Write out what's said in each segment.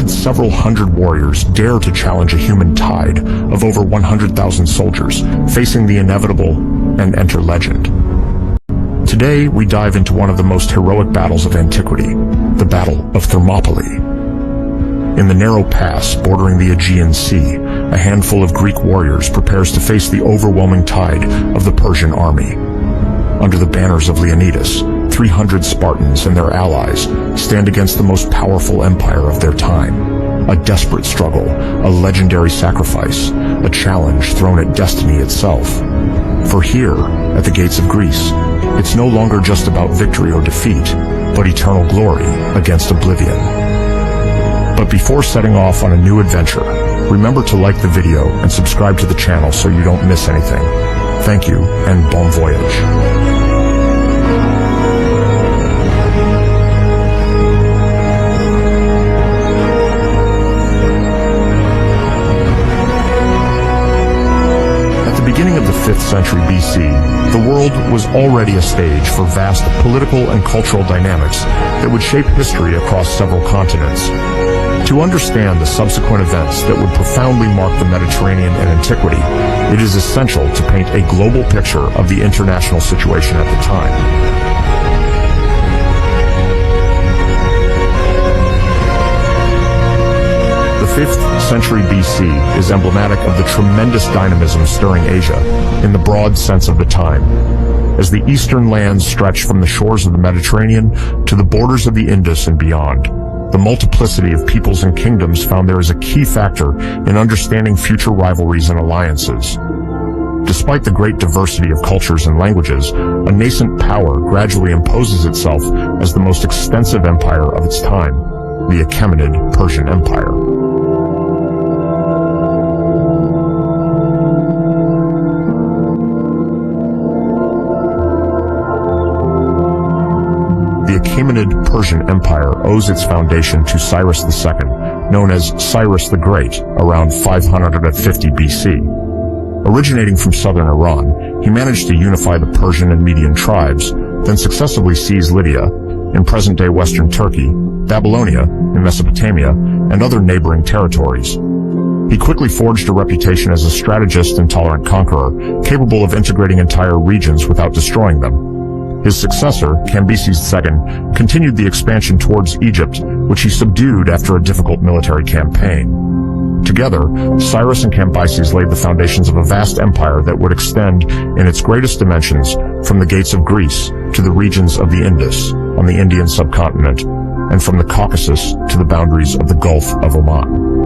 had several hundred warriors dare to challenge a human tide of over 100,000 soldiers, facing the inevitable and enter legend. Today, we dive into one of the most heroic battles of antiquity, the Battle of Thermopylae. In the narrow pass bordering the Aegean Sea, a handful of Greek warriors prepares to face the overwhelming tide of the Persian army. Under the banners of Leonidas, 300 Spartans and their allies stand against the most powerful empire of their time. A desperate struggle, a legendary sacrifice, a challenge thrown at destiny itself. For here, at the gates of Greece, it's no longer just about victory or defeat, but eternal glory against oblivion. But before setting off on a new adventure, remember to like the video and subscribe to the channel so you don't miss anything. Thank you, and bon voyage. Beginning of the 5th century BC, the world was already a stage for vast political and cultural dynamics that would shape history across several continents. To understand the subsequent events that would profoundly mark the Mediterranean and antiquity, it is essential to paint a global picture of the international situation at the time. The 5th century BC is emblematic of the tremendous dynamism stirring Asia, in the broad sense of the time, as the eastern lands stretch from the shores of the Mediterranean to the borders of the Indus and beyond. The multiplicity of peoples and kingdoms found there is a key factor in understanding future rivalries and alliances. Despite the great diversity of cultures and languages, a nascent power gradually imposes itself as the most extensive empire of its time, the Achaemenid Persian Empire. The Achaemenid Persian Empire owes its foundation to Cyrus II, known as Cyrus the Great, around 550 BC. Originating from southern Iran, he managed to unify the Persian and Median tribes, then successively seize Lydia, in present-day western Turkey, Babylonia, in Mesopotamia, and other neighboring territories. He quickly forged a reputation as a strategist and tolerant conqueror, capable of integrating entire regions without destroying them. His successor, Cambyses II, continued the expansion towards Egypt, which he subdued after a difficult military campaign. Together, Cyrus and Cambyses laid the foundations of a vast empire that would extend, in its greatest dimensions, from the gates of Greece to the regions of the Indus, on the Indian subcontinent, and from the Caucasus to the boundaries of the Gulf of Oman.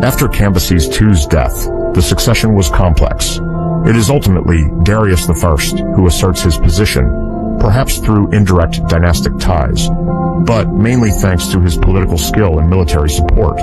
After Cambyses II's death, the succession was complex. It is ultimately Darius I who asserts his position, perhaps through indirect dynastic ties, but mainly thanks to his political skill and military support.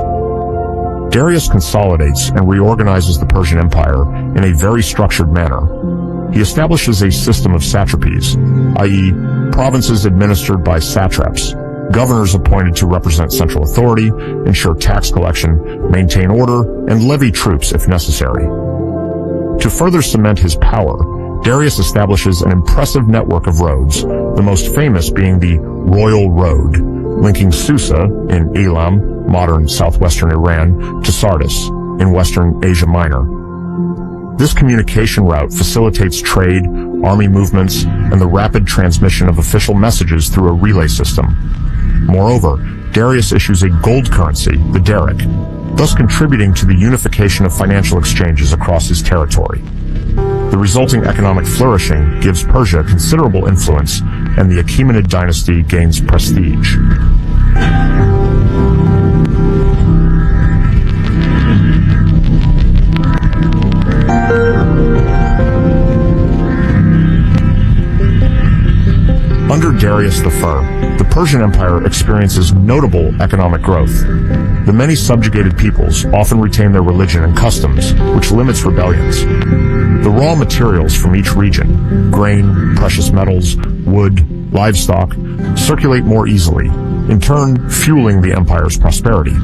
Darius consolidates and reorganizes the Persian Empire in a very structured manner. He establishes a system of satrapies, i.e., provinces administered by satraps, governors appointed to represent central authority, ensure tax collection, maintain order, and levy troops if necessary. To further cement his power, Darius establishes an impressive network of roads, the most famous being the Royal Road, linking Susa in Elam, modern southwestern Iran, to Sardis in western Asia Minor. This communication route facilitates trade, army movements, and the rapid transmission of official messages through a relay system. Moreover, Darius issues a gold currency, the daric, thus contributing to the unification of financial exchanges across his territory. The resulting economic flourishing gives Persia considerable influence, and the Achaemenid dynasty gains prestige. Under Darius I, the Persian Empire experiences notable economic growth. The many subjugated peoples often retain their religion and customs, which limits rebellions. The raw materials from each region, grain, precious metals, wood, livestock, circulate more easily, in turn fueling the empire's prosperity.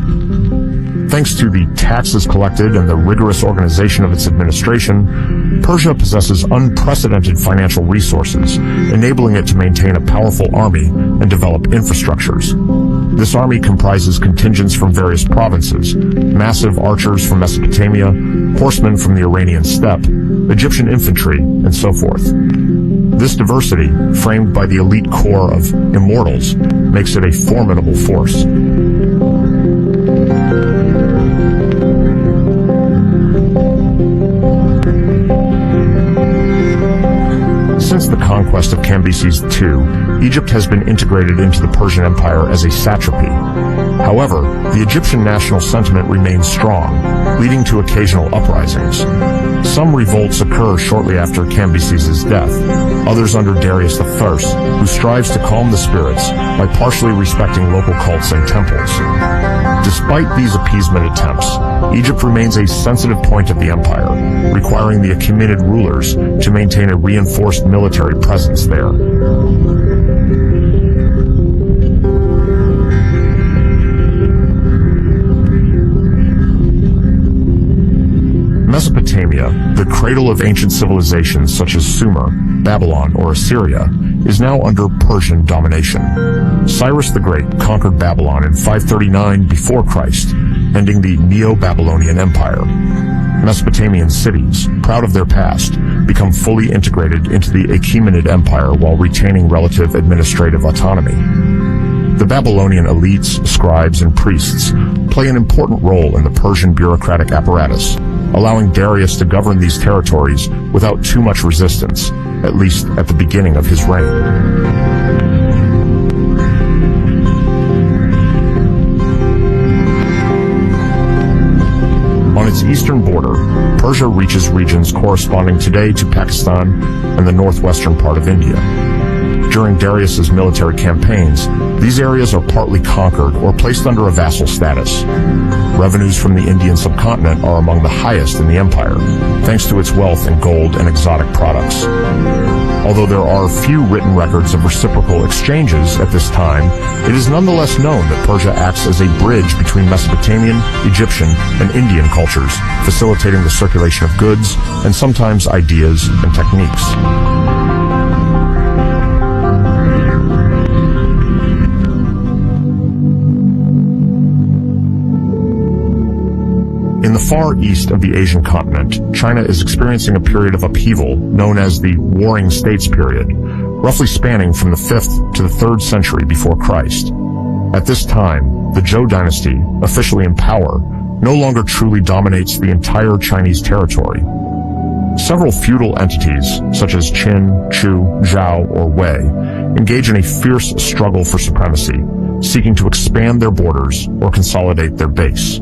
Thanks to the taxes collected and the rigorous organization of its administration, Persia possesses unprecedented financial resources, enabling it to maintain a powerful army and develop infrastructures. This army comprises contingents from various provinces, massive archers from Mesopotamia, horsemen from the Iranian steppe, Egyptian infantry, and so forth. This diversity, framed by the elite corps of immortals, makes it a formidable force. Since the conquest of Cambyses II, Egypt has been integrated into the Persian Empire as a satrapy. However, the Egyptian national sentiment remains strong, leading to occasional uprisings. Some revolts occur shortly after Cambyses' death, others under Darius I, who strives to calm the spirits by partially respecting local cults and temples. Despite these appeasement attempts, Egypt remains a sensitive point of the empire, requiring the Achaemenid rulers to maintain a reinforced military presence there. Mesopotamia, the cradle of ancient civilizations such as Sumer, Babylon, or Assyria, is now under Persian domination. Cyrus the Great conquered Babylon in 539 before Christ, ending the Neo-Babylonian Empire. Mesopotamian cities, proud of their past, become fully integrated into the Achaemenid Empire while retaining relative administrative autonomy. The Babylonian elites, scribes, and priests play an important role in the Persian bureaucratic apparatus, allowing Darius to govern these territories without too much resistance, at least at the beginning of his reign. On its eastern border, Persia reaches regions corresponding today to Pakistan and the northwestern part of India. During Darius's military campaigns, these areas are partly conquered or placed under a vassal status. Revenues from the Indian subcontinent are among the highest in the empire, thanks to its wealth in gold and exotic products. Although there are few written records of reciprocal exchanges at this time, it is nonetheless known that Persia acts as a bridge between Mesopotamian, Egyptian, and Indian cultures, facilitating the circulation of goods and sometimes ideas and techniques. In the far east of the Asian continent, China is experiencing a period of upheaval known as the Warring States period, roughly spanning from the 5th to the 3rd century before Christ. At this time, the Zhou dynasty, officially in power, no longer truly dominates the entire Chinese territory. Several feudal entities, such as Qin, Chu, Zhao, or Wei, engage in a fierce struggle for supremacy, seeking to expand their borders or consolidate their base.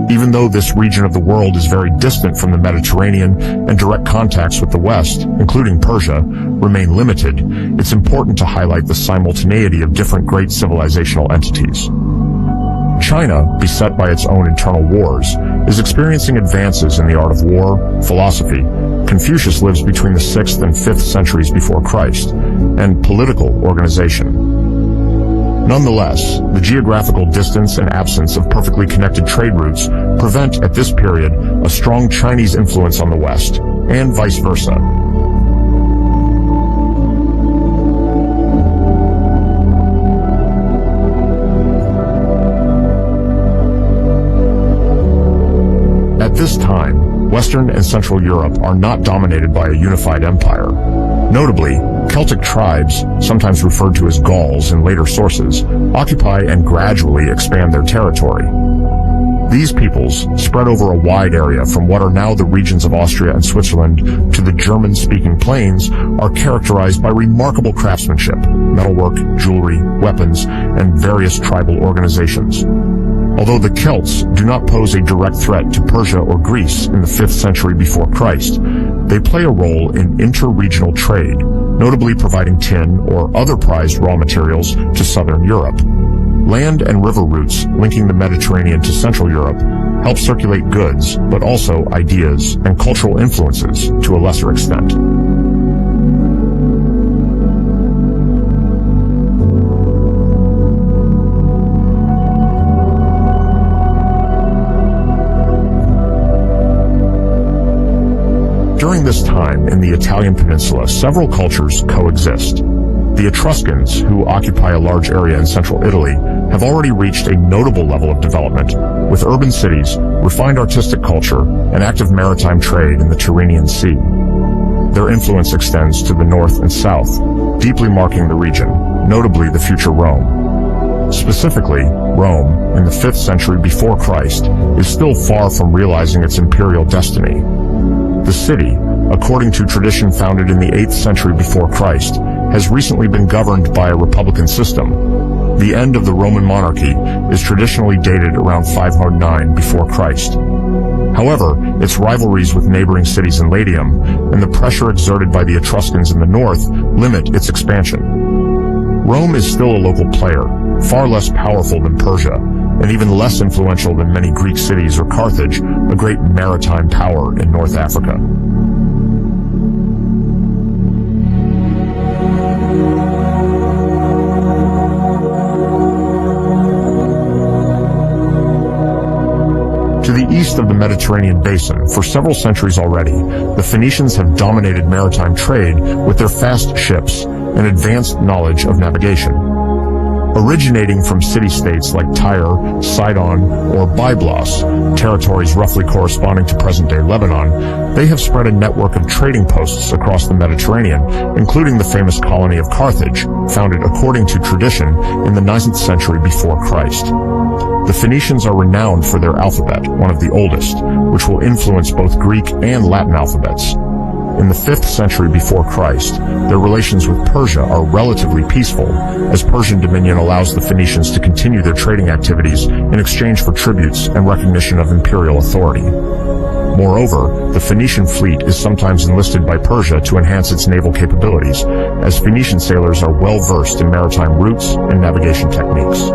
Even though this region of the world is very distant from the Mediterranean and direct contacts with the West, including Persia, remain limited, it's important to highlight the simultaneity of different great civilizational entities. China, beset by its own internal wars, is experiencing advances in the art of war, philosophy. Confucius lives between the 6th and 5th centuries before Christ, and political organization. Nonetheless, the geographical distance and absence of perfectly connected trade routes prevent, at this period, a strong Chinese influence on the West, and vice versa. At this time, Western and Central Europe are not dominated by a unified empire. Notably, Celtic tribes, sometimes referred to as Gauls in later sources, occupy and gradually expand their territory. These peoples, spread over a wide area from what are now the regions of Austria and Switzerland to the German-speaking plains, are characterized by remarkable craftsmanship, metalwork, jewelry, weapons, and various tribal organizations. Although the Celts do not pose a direct threat to Persia or Greece in the 5th century before Christ, they play a role in inter-regional trade, notably providing tin or other prized raw materials to southern Europe. Land and river routes linking the Mediterranean to Central Europe help circulate goods, but also ideas and cultural influences to a lesser extent. time in the Italian peninsula, several cultures coexist. The Etruscans, who occupy a large area in central Italy, have already reached a notable level of development, with urban cities, refined artistic culture, and active maritime trade in the Tyrrhenian Sea. Their influence extends to the north and south, deeply marking the region, notably the future Rome. Specifically, Rome, in the 5th century before Christ, is still far from realizing its imperial destiny. The city, according to tradition founded in the 8th century before Christ, has recently been governed by a republican system. The end of the Roman monarchy is traditionally dated around 509 before Christ. However, its rivalries with neighboring cities in Latium and the pressure exerted by the Etruscans in the north limit its expansion. Rome is still a local player, far less powerful than Persia, and even less influential than many Greek cities or Carthage, a great maritime power in North Africa. To the east of the Mediterranean basin, for several centuries already, the Phoenicians have dominated maritime trade with their fast ships and advanced knowledge of navigation. Originating from city-states like Tyre, Sidon, or Byblos, territories roughly corresponding to present-day Lebanon, they have spread a network of trading posts across the Mediterranean, including the famous colony of Carthage, founded according to tradition in the 9th century before Christ. The Phoenicians are renowned for their alphabet, one of the oldest, which will influence both Greek and Latin alphabets. In the 5th century before Christ, their relations with Persia are relatively peaceful, as Persian dominion allows the Phoenicians to continue their trading activities in exchange for tributes and recognition of imperial authority. Moreover, the Phoenician fleet is sometimes enlisted by Persia to enhance its naval capabilities, as Phoenician sailors are well versed in maritime routes and navigation techniques.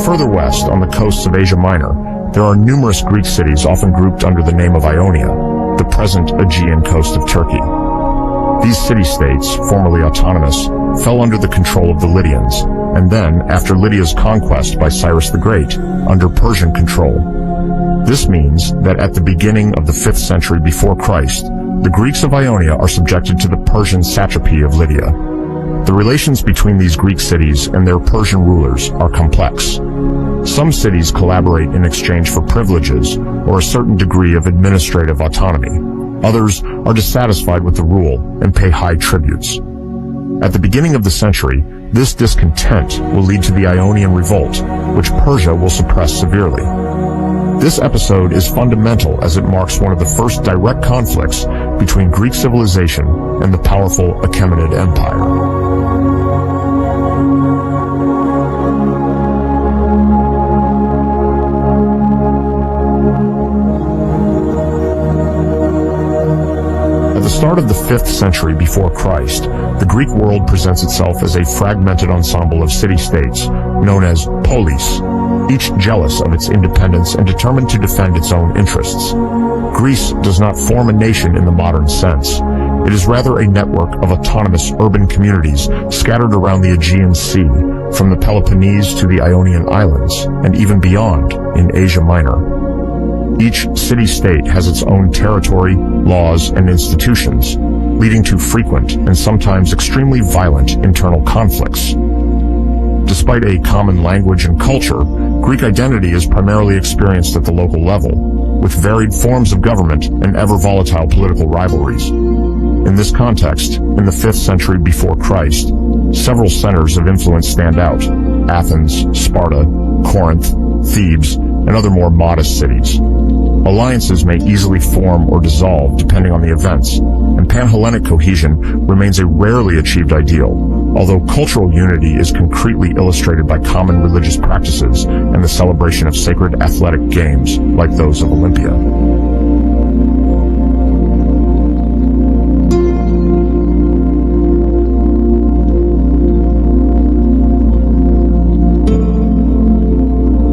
Further west, on the coasts of Asia Minor, there are numerous Greek cities often grouped under the name of Ionia, the present Aegean coast of Turkey. These city-states, formerly autonomous, fell under the control of the Lydians, and then, after Lydia's conquest by Cyrus the Great, under Persian control. This means that at the beginning of the 5th century before Christ, the Greeks of Ionia are subjected to the Persian satrapy of Lydia. The relations between these Greek cities and their Persian rulers are complex. Some cities collaborate in exchange for privileges or a certain degree of administrative autonomy. Others are dissatisfied with the rule and pay high tributes. At the beginning of the century, this discontent will lead to the Ionian Revolt, which Persia will suppress severely. This episode is fundamental as it marks one of the first direct conflicts between Greek civilization and the powerful Achaemenid Empire. At the start of the 5th century before Christ, the Greek world presents itself as a fragmented ensemble of city-states known as polis, each jealous of its independence and determined to defend its own interests. Greece does not form a nation in the modern sense. It is rather a network of autonomous urban communities scattered around the Aegean Sea, from the Peloponnese to the Ionian Islands, and even beyond in Asia Minor. Each city-state has its own territory, laws, and institutions, leading to frequent and sometimes extremely violent internal conflicts. Despite a common language and culture, Greek identity is primarily experienced at the local level, with varied forms of government and ever-volatile political rivalries. In this context, in the 5th century before Christ, several centers of influence stand out: Athens, Sparta, Corinth, Thebes, and other more modest cities. Alliances may easily form or dissolve depending on the events, and Pan-Hellenic cohesion remains a rarely achieved ideal, although cultural unity is concretely illustrated by common religious practices and the celebration of sacred athletic games like those of Olympia.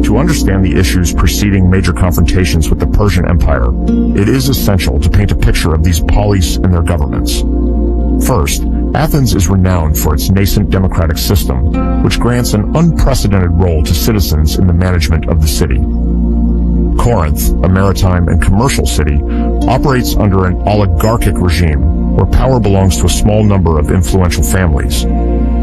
To understand the issues preceding major confrontations with the Persian Empire, it is essential to paint a picture of these polis and their governments. First, Athens is renowned for its nascent democratic system, which grants an unprecedented role to citizens in the management of the city. Corinth, a maritime and commercial city, operates under an oligarchic regime where power belongs to a small number of influential families.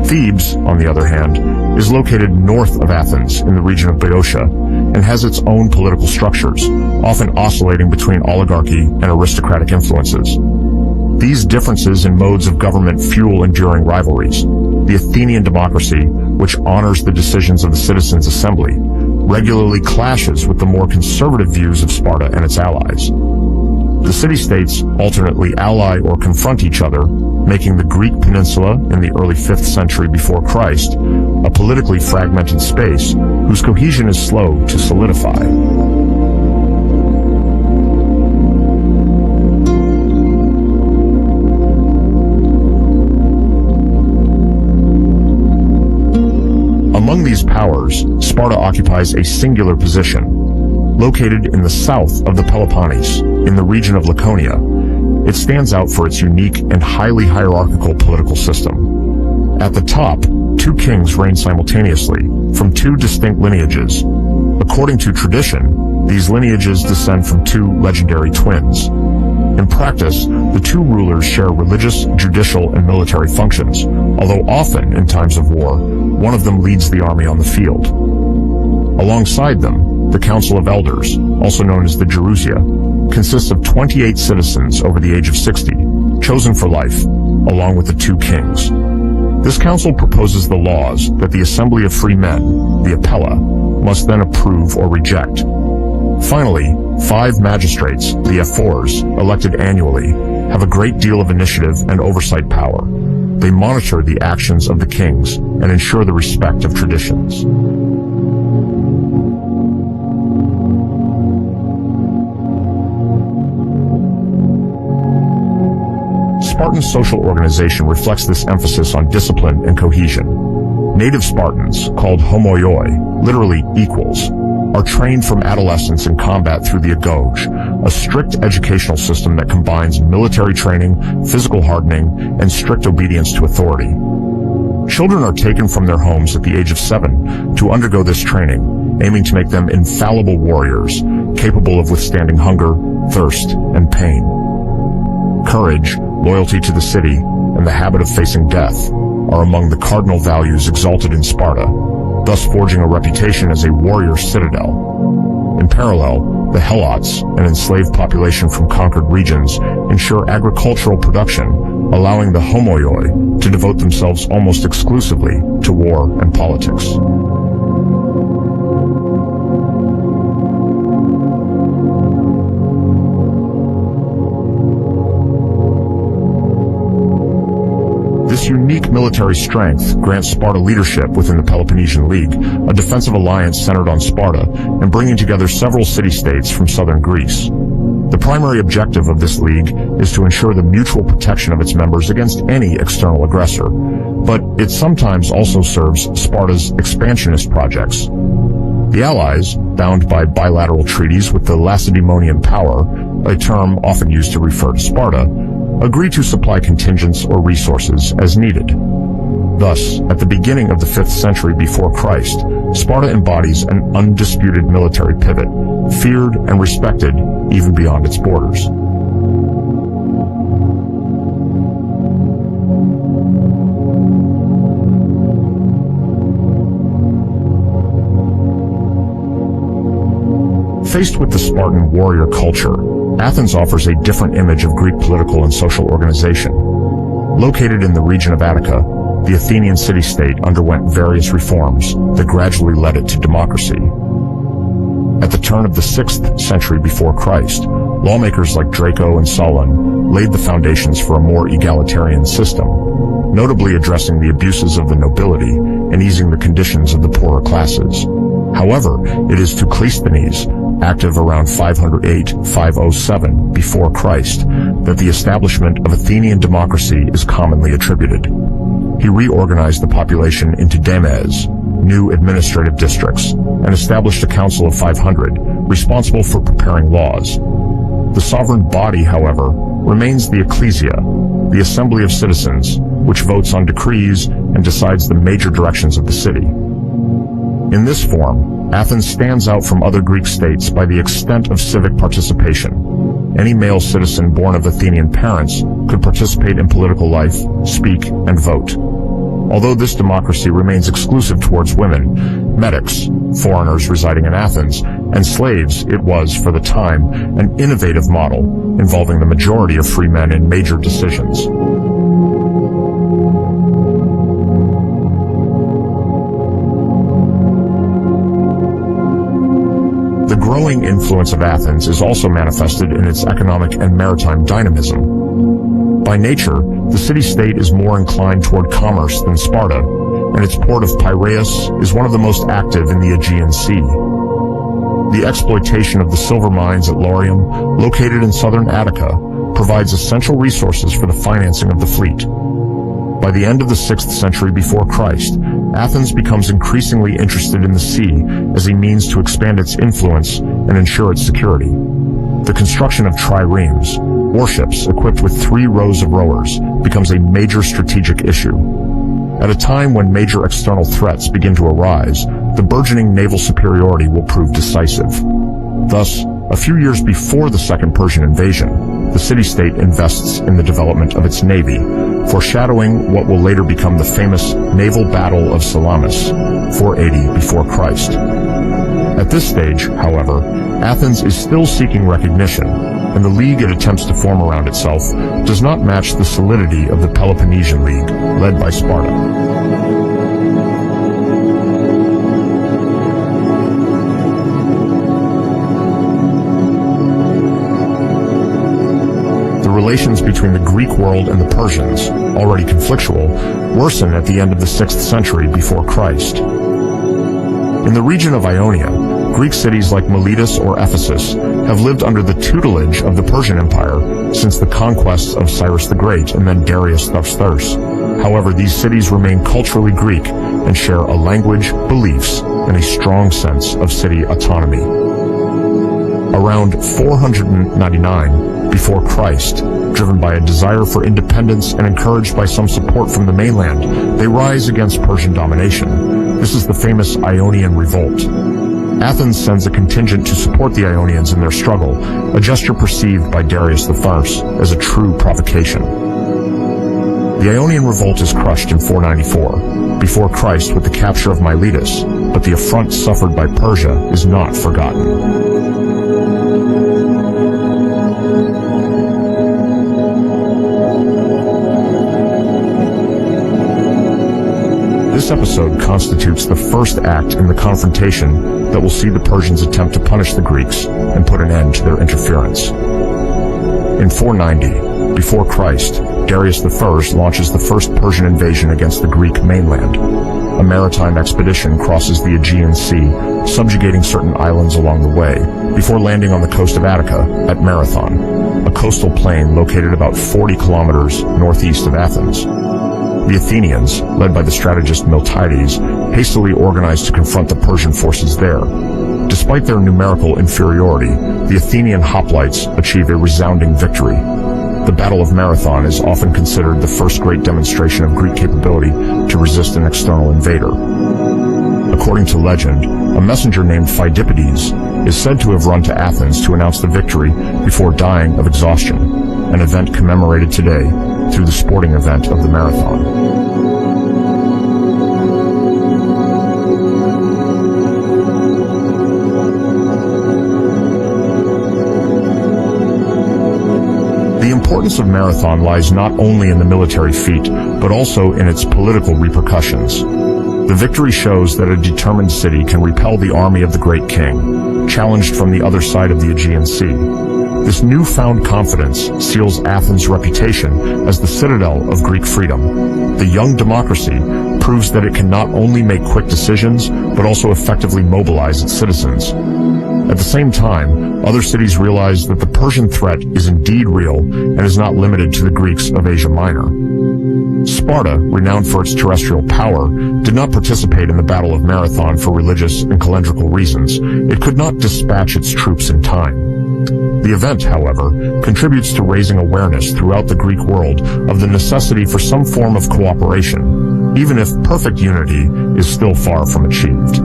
Thebes, on the other hand, is located north of Athens in the region of Boeotia and has its own political structures, often oscillating between oligarchy and aristocratic influences. These differences in modes of government fuel enduring rivalries. The Athenian democracy, which honors the decisions of the citizens' assembly, regularly clashes with the more conservative views of Sparta and its allies. The city-states alternately ally or confront each other, making the Greek peninsula in the early 5th century before Christ a politically fragmented space whose cohesion is slow to solidify. Among these powers, Sparta occupies a singular position. Located in the south of the Peloponnese, in the region of Laconia, it stands out for its unique and highly hierarchical political system. At the top, two kings reign simultaneously, from two distinct lineages. According to tradition, these lineages descend from two legendary twins. In practice, the two rulers share religious, judicial, and military functions, although often, in times of war, one of them leads the army on the field. Alongside them, the Council of Elders, also known as the Gerousia, consists of 28 citizens over the age of 60, chosen for life, along with the two kings. This council proposes the laws that the assembly of free men, the Apella, must then approve or reject. Finally, 5 magistrates, the ephors, elected annually, have a great deal of initiative and oversight power. They monitor the actions of the kings and ensure the respect of traditions. Spartan's social organization reflects this emphasis on discipline and cohesion. Native Spartans, called homoioi, literally equals, are trained from adolescence in combat through the agoge, a strict educational system that combines military training, physical hardening, and strict obedience to authority. Children are taken from their homes at the age of 7 to undergo this training, aiming to make them infallible warriors, capable of withstanding hunger, thirst, and pain. Courage, loyalty to the city, and the habit of facing death are among the cardinal values exalted in Sparta, thus forging a reputation as a warrior citadel. In parallel, the Helots, an enslaved population from conquered regions, ensure agricultural production, allowing the homoioi to devote themselves almost exclusively to war and politics. This unique military strength grants Sparta leadership within the Peloponnesian League, a defensive alliance centered on Sparta and bringing together several city-states from southern Greece. The primary objective of this league is to ensure the mutual protection of its members against any external aggressor, but it sometimes also serves Sparta's expansionist projects. The Allies, bound by bilateral treaties with the Lacedaemonian power, a term often used to refer to Sparta, agree to supply contingents or resources as needed. Thus, at the beginning of the 5th century before Christ, Sparta embodies an undisputed military pivot, feared and respected even beyond its borders. Faced with the Spartan warrior culture, Athens offers a different image of Greek political and social organization. Located in the region of Attica, the Athenian city-state underwent various reforms that gradually led it to democracy. At the turn of the 6th century before Christ, lawmakers like Draco and Solon laid the foundations for a more egalitarian system, notably addressing the abuses of the nobility and easing the conditions of the poorer classes. However, it is to Cleisthenes, active around 508-507 before Christ, that the establishment of Athenian democracy is commonly attributed. He reorganized the population into demes, new administrative districts, and established a council of 500, responsible for preparing laws. The sovereign body, however, remains the ecclesia, the assembly of citizens, which votes on decrees and decides the major directions of the city. In this form, Athens stands out from other Greek states by the extent of civic participation. Any male citizen born of Athenian parents could participate in political life, speak, and vote. Although this democracy remains exclusive towards women, metics, foreigners residing in Athens, and slaves, it was, for the time, an innovative model involving the majority of free men in major decisions. The growing influence of Athens is also manifested in its economic and maritime dynamism. By nature, the city-state is more inclined toward commerce than Sparta, and its port of Piraeus is one of the most active in the Aegean Sea. The exploitation of the silver mines at Laurium, located in southern Attica, provides essential resources for the financing of the fleet. By the end of the 6th century before Christ, Athens becomes increasingly interested in the sea as a means to expand its influence and ensure its security. The construction of triremes, warships equipped with 3 rows of rowers, becomes a major strategic issue. At a time when major external threats begin to arise, the burgeoning naval superiority will prove decisive. Thus, a few years before the Second Persian invasion, the city-state invests in the development of its navy, foreshadowing what will later become the famous naval Battle of Salamis, 480 before Christ. At this stage, however, Athens is still seeking recognition, and the league it attempts to form around itself does not match the solidity of the Peloponnesian League, led by Sparta. Relations between the Greek world and the Persians, already conflictual, worsen at the end of the 6th century before Christ. In the region of Ionia, Greek cities like Miletus or Ephesus have lived under the tutelage of the Persian Empire since the conquests of Cyrus the Great and then Darius I. However, these cities remain culturally Greek and share a language, beliefs, and a strong sense of city autonomy. Around 499 before Christ, driven by a desire for independence and encouraged by some support from the mainland, they rise against Persian domination. This is the famous Ionian Revolt. Athens sends a contingent to support the Ionians in their struggle, a gesture perceived by Darius I as a true provocation. The Ionian Revolt is crushed in 494 before Christ with the capture of Miletus, but the affront suffered by Persia is not forgotten. This episode constitutes the first act in the confrontation that will see the Persians attempt to punish the Greeks and put an end to their interference. In 490 before Christ, Darius I launches the first Persian invasion against the Greek mainland. A maritime expedition crosses the Aegean Sea, subjugating certain islands along the way, before landing on the coast of Attica at Marathon, a coastal plain located about 40 kilometers northeast of Athens. The Athenians, led by the strategist Miltiades, hastily organized to confront the Persian forces there. Despite their numerical inferiority, the Athenian hoplites achieve a resounding victory. The Battle of Marathon is often considered the first great demonstration of Greek capability to resist an external invader. According to legend, a messenger named Phidippides is said to have run to Athens to announce the victory before dying of exhaustion, an event commemorated today through the sporting event of the Marathon. The importance of Marathon lies not only in the military feat, but also in its political repercussions. The victory shows that a determined city can repel the army of the great king, challenged from the other side of the Aegean Sea. This newfound confidence seals Athens' reputation as the citadel of Greek freedom. The young democracy proves that it can not only make quick decisions, but also effectively mobilize its citizens. At the same time, other cities realize that the Persian threat is indeed real and is not limited to the Greeks of Asia Minor. Sparta, renowned for its terrestrial power, did not participate in the Battle of Marathon for religious and calendrical reasons. It could not dispatch its troops in time. The The event, however, contributes to raising awareness throughout the Greek world of the necessity for some form of cooperation, even if perfect unity is still far from achieved.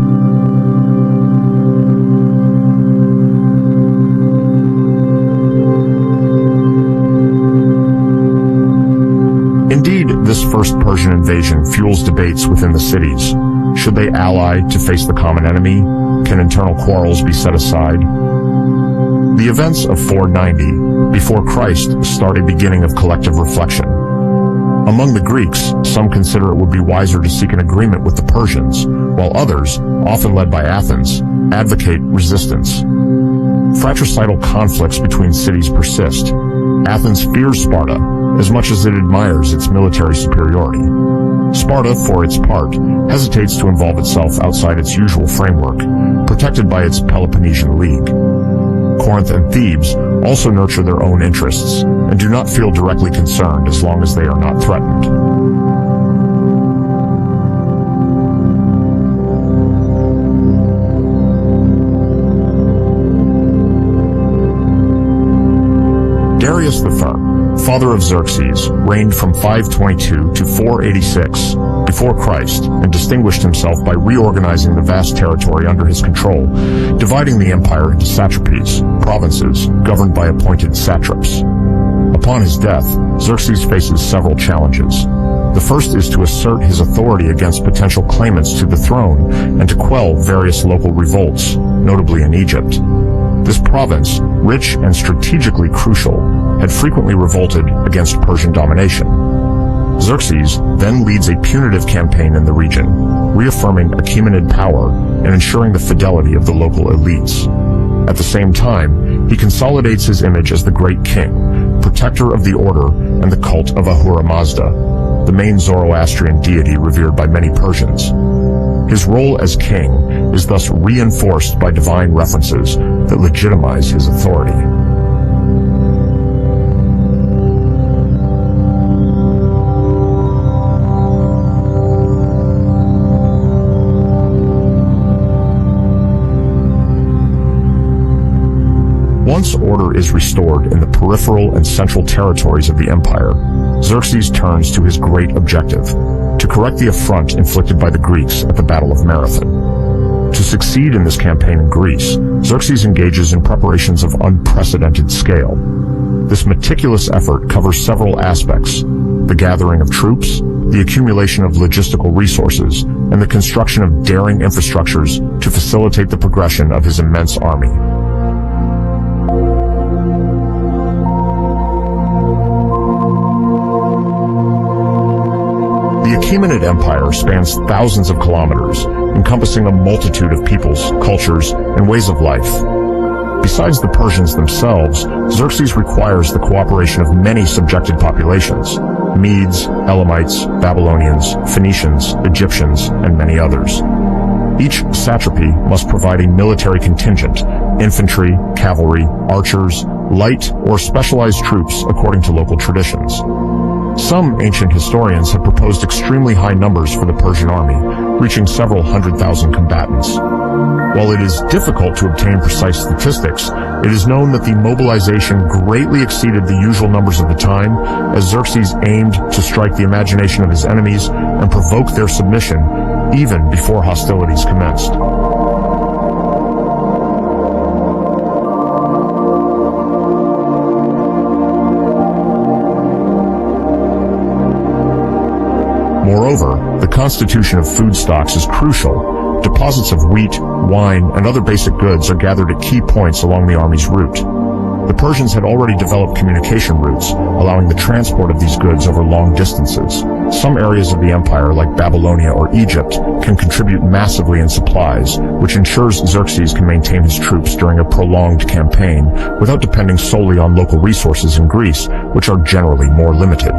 Indeed, this first Persian invasion fuels debates within the cities. Should they ally to face the common enemy? Can internal quarrels be set aside? The events of 490 before Christ start a beginning of collective reflection. Among the Greeks, some consider it would be wiser to seek an agreement with the Persians, while others, often led by Athens, advocate resistance. Fratricidal conflicts between cities persist. Athens fears Sparta as much as it admires its military superiority. Sparta, for its part, hesitates to involve itself outside its usual framework, protected by its Peloponnesian League. Corinth and Thebes also nurture their own interests and do not feel directly concerned as long as they are not threatened. Darius I, father of Xerxes, reigned from 522 to 486 before Christ and distinguished himself by reorganizing the vast territory under his control, dividing the empire into satrapies, provinces, governed by appointed satraps. Upon his death, Xerxes faces several challenges. The first is to assert his authority against potential claimants to the throne and to quell various local revolts, notably in Egypt. This province, rich and strategically crucial, had frequently revolted against Persian domination. Xerxes then leads a punitive campaign in the region, reaffirming Achaemenid power and ensuring the fidelity of the local elites. At the same time, he consolidates his image as the great king, protector of the order and the cult of Ahura Mazda, the main Zoroastrian deity revered by many Persians. His role as king is thus reinforced by divine references that legitimize his authority. Once order is restored in the peripheral and central territories of the empire, Xerxes turns to his great objective, to correct the affront inflicted by the Greeks at the Battle of Marathon. To succeed in this campaign in Greece, Xerxes engages in preparations of unprecedented scale. This meticulous effort covers several aspects: the gathering of troops, the accumulation of logistical resources, and the construction of daring infrastructures to facilitate the progression of his immense army. The Achaemenid Empire spans thousands of kilometers, encompassing a multitude of peoples, cultures, and ways of life. Besides the Persians themselves, Xerxes requires the cooperation of many subjected populations: Medes, Elamites, Babylonians, Phoenicians, Egyptians, and many others. Each satrapy must provide a military contingent: infantry, cavalry, archers, light or specialized troops according to local traditions. Some ancient historians have proposed extremely high numbers for the Persian army, reaching several 100,000 combatants. While it is difficult to obtain precise statistics, it is known that the mobilization greatly exceeded the usual numbers of the time, as Xerxes aimed to strike the imagination of his enemies and provoke their submission even before hostilities commenced. Moreover, the constitution of food stocks is crucial. Deposits of wheat, wine, and other basic goods are gathered at key points along the army's route. The Persians had already developed communication routes, allowing the transport of these goods over long distances. Some areas of the empire, like Babylonia or Egypt, can contribute massively in supplies, which ensures Xerxes can maintain his troops during a prolonged campaign without depending solely on local resources in Greece, which are generally more limited.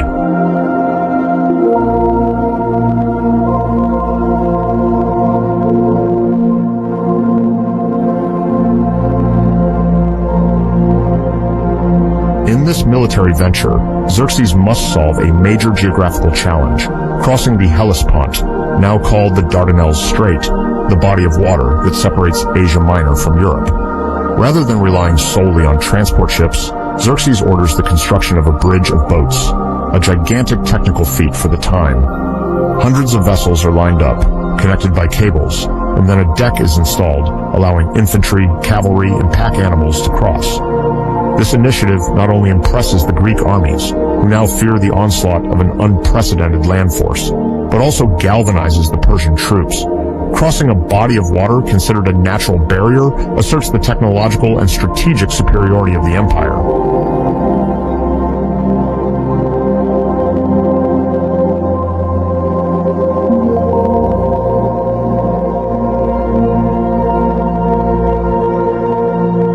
In this military venture, Xerxes must solve a major geographical challenge, crossing the Hellespont, now called the Dardanelles Strait, the body of water that separates Asia Minor from Europe. Rather than relying solely on transport ships, Xerxes orders the construction of a bridge of boats, a gigantic technical feat for the time. Hundreds of vessels are lined up, connected by cables, and then a deck is installed, allowing infantry, cavalry, and pack animals to cross. This initiative not only impresses the Greek armies, who now fear the onslaught of an unprecedented land force, but also galvanizes the Persian troops. Crossing a body of water considered a natural barrier asserts the technological and strategic superiority of the empire.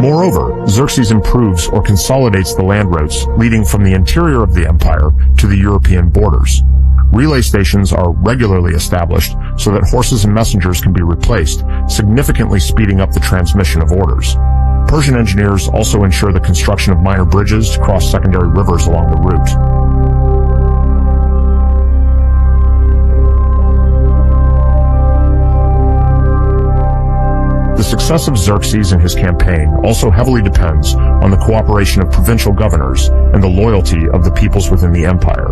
Moreover, Xerxes improves or consolidates the land routes leading from the interior of the empire to the European borders. Relay stations are regularly established so that horses and messengers can be replaced, significantly speeding up the transmission of orders. Persian engineers also ensure the construction of minor bridges to cross secondary rivers along the route. The success of Xerxes and his campaign also heavily depends on the cooperation of provincial governors and the loyalty of the peoples within the empire.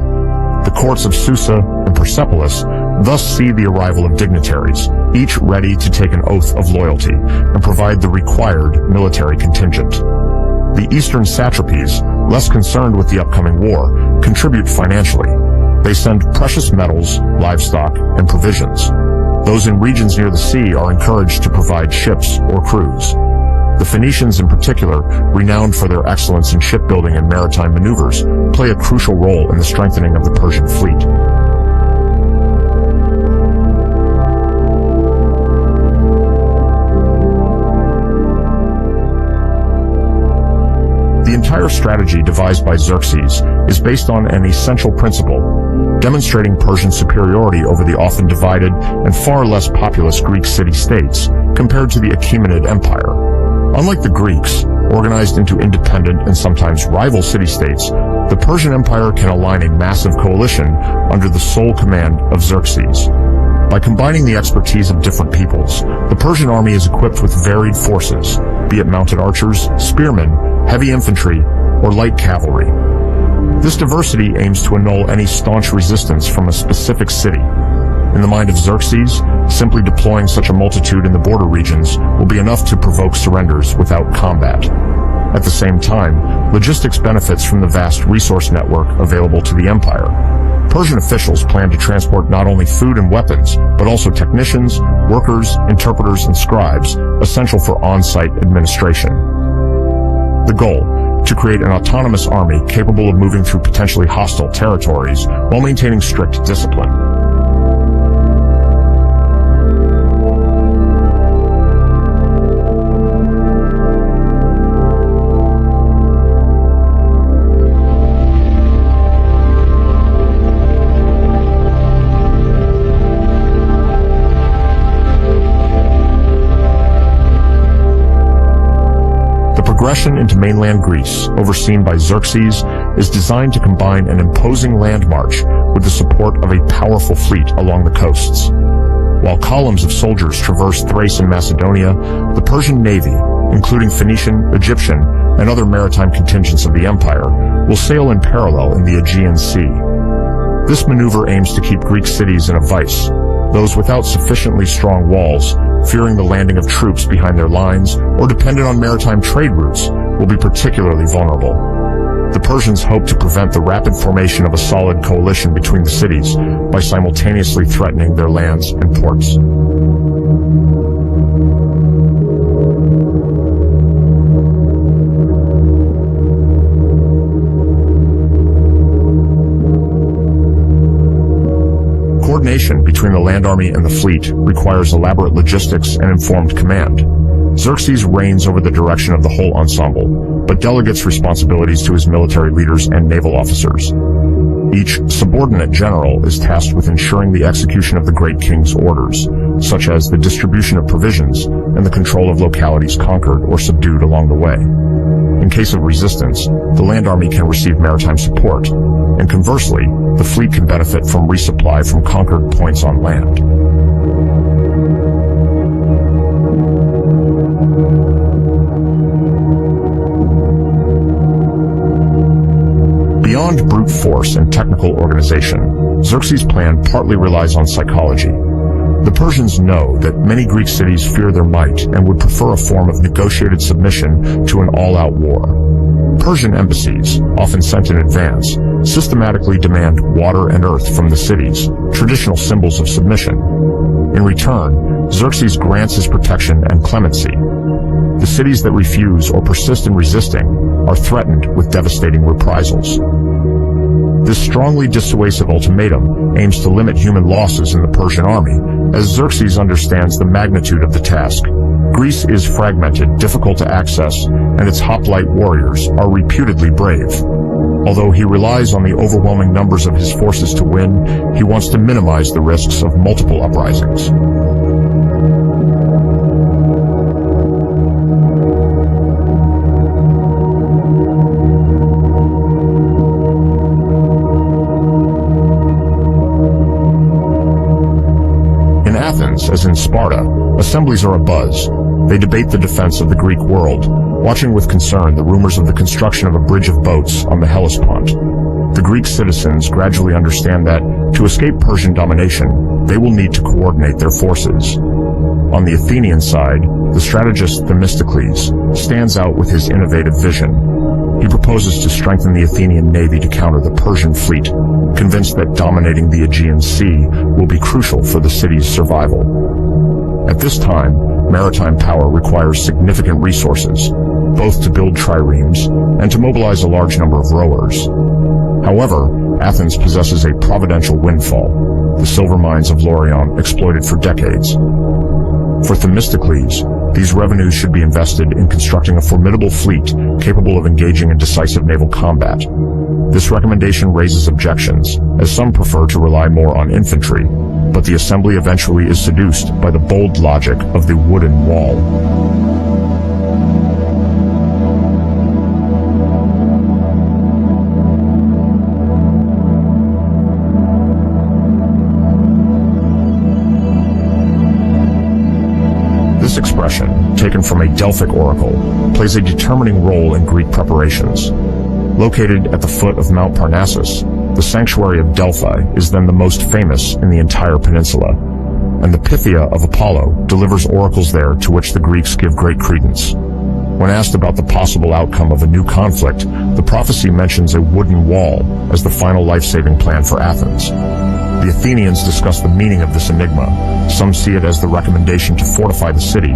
The courts of Susa and Persepolis thus see the arrival of dignitaries, each ready to take an oath of loyalty and provide the required military contingent. The eastern satrapies, less concerned with the upcoming war, contribute financially. They send precious metals, livestock, and provisions. Those in regions near the sea are encouraged to provide ships or crews. The Phoenicians in particular, renowned for their excellence in shipbuilding and maritime maneuvers, play a crucial role in the strengthening of the Persian fleet. The entire strategy devised by Xerxes is based on an essential principle, demonstrating Persian superiority over the often divided and far less populous Greek city-states compared to the Achaemenid Empire. Unlike the Greeks, organized into independent and sometimes rival city-states, the Persian Empire can align a massive coalition under the sole command of Xerxes. By combining the expertise of different peoples, the Persian army is equipped with varied forces, be it mounted archers, spearmen, heavy infantry, or light cavalry. This diversity aims to annul any staunch resistance from a specific city. In the mind of Xerxes, simply deploying such a multitude in the border regions will be enough to provoke surrenders without combat. At the same time, logistics benefits from the vast resource network available to the empire. Persian officials plan to transport not only food and weapons, but also technicians, workers, interpreters, and scribes, essential for on-site administration. The goal: to create an autonomous army capable of moving through potentially hostile territories while maintaining strict discipline. Progression into mainland Greece, overseen by Xerxes, is designed to combine an imposing land march with the support of a powerful fleet along the coasts. While columns of soldiers traverse Thrace and Macedonia, the Persian navy, including Phoenician, Egyptian, and other maritime contingents of the empire, will sail in parallel in the Aegean Sea. This maneuver aims to keep Greek cities in a vice, those without sufficiently strong walls, fearing the landing of troops behind their lines, or dependent on maritime trade routes, will be particularly vulnerable. The Persians hope to prevent the rapid formation of a solid coalition between the cities by simultaneously threatening their lands and ports. Coordination between the land army and the fleet requires elaborate logistics and informed command. Xerxes reigns over the direction of the whole ensemble, but delegates responsibilities to his military leaders and naval officers. Each subordinate general is tasked with ensuring the execution of the great king's orders, such as the distribution of provisions and the control of localities conquered or subdued along the way. In case of resistance, the land army can receive maritime support, and conversely, the fleet can benefit from resupply from conquered points on land. Beyond brute force and technical organization, Xerxes' plan partly relies on psychology. The Persians know that many Greek cities fear their might and would prefer a form of negotiated submission to an all-out war. Persian embassies, often sent in advance, systematically demand water and earth from the cities, traditional symbols of submission. In return, Xerxes grants his protection and clemency. The cities that refuse or persist in resisting are threatened with devastating reprisals. This strongly dissuasive ultimatum aims to limit human losses in the Persian army, as Xerxes understands the magnitude of the task. Greece is fragmented, difficult to access, and its hoplite warriors are reputedly brave. Although he relies on the overwhelming numbers of his forces to win, he wants to minimize the risks of multiple uprisings. As in Sparta, assemblies are abuzz. They debate the defense of the Greek world, watching with concern the rumors of the construction of a bridge of boats on the Hellespont. The Greek citizens gradually understand that, to escape Persian domination, they will need to coordinate their forces. On the Athenian side, the strategist Themistocles stands out with his innovative vision. He proposes to strengthen the Athenian navy to counter the Persian fleet, convinced that dominating the Aegean Sea will be crucial for the city's survival. At this time, maritime power requires significant resources, both to build triremes and to mobilize a large number of rowers. However, Athens possesses a providential windfall, the silver mines of Laurion exploited for decades. For Themistocles, these revenues should be invested in constructing a formidable fleet capable of engaging in decisive naval combat. This recommendation raises objections, as some prefer to rely more on infantry, but the assembly eventually is seduced by the bold logic of the wooden wall. This expression, taken from a Delphic oracle, plays a determining role in Greek preparations. Located at the foot of Mount Parnassus, the sanctuary of Delphi is then the most famous in the entire peninsula, and the Pythia of Apollo delivers oracles there to which the Greeks give great credence. When asked about the possible outcome of a new conflict, the prophecy mentions a wooden wall as the final life-saving plan for Athens. The Athenians discuss the meaning of this enigma. Some see it as the recommendation to fortify the city.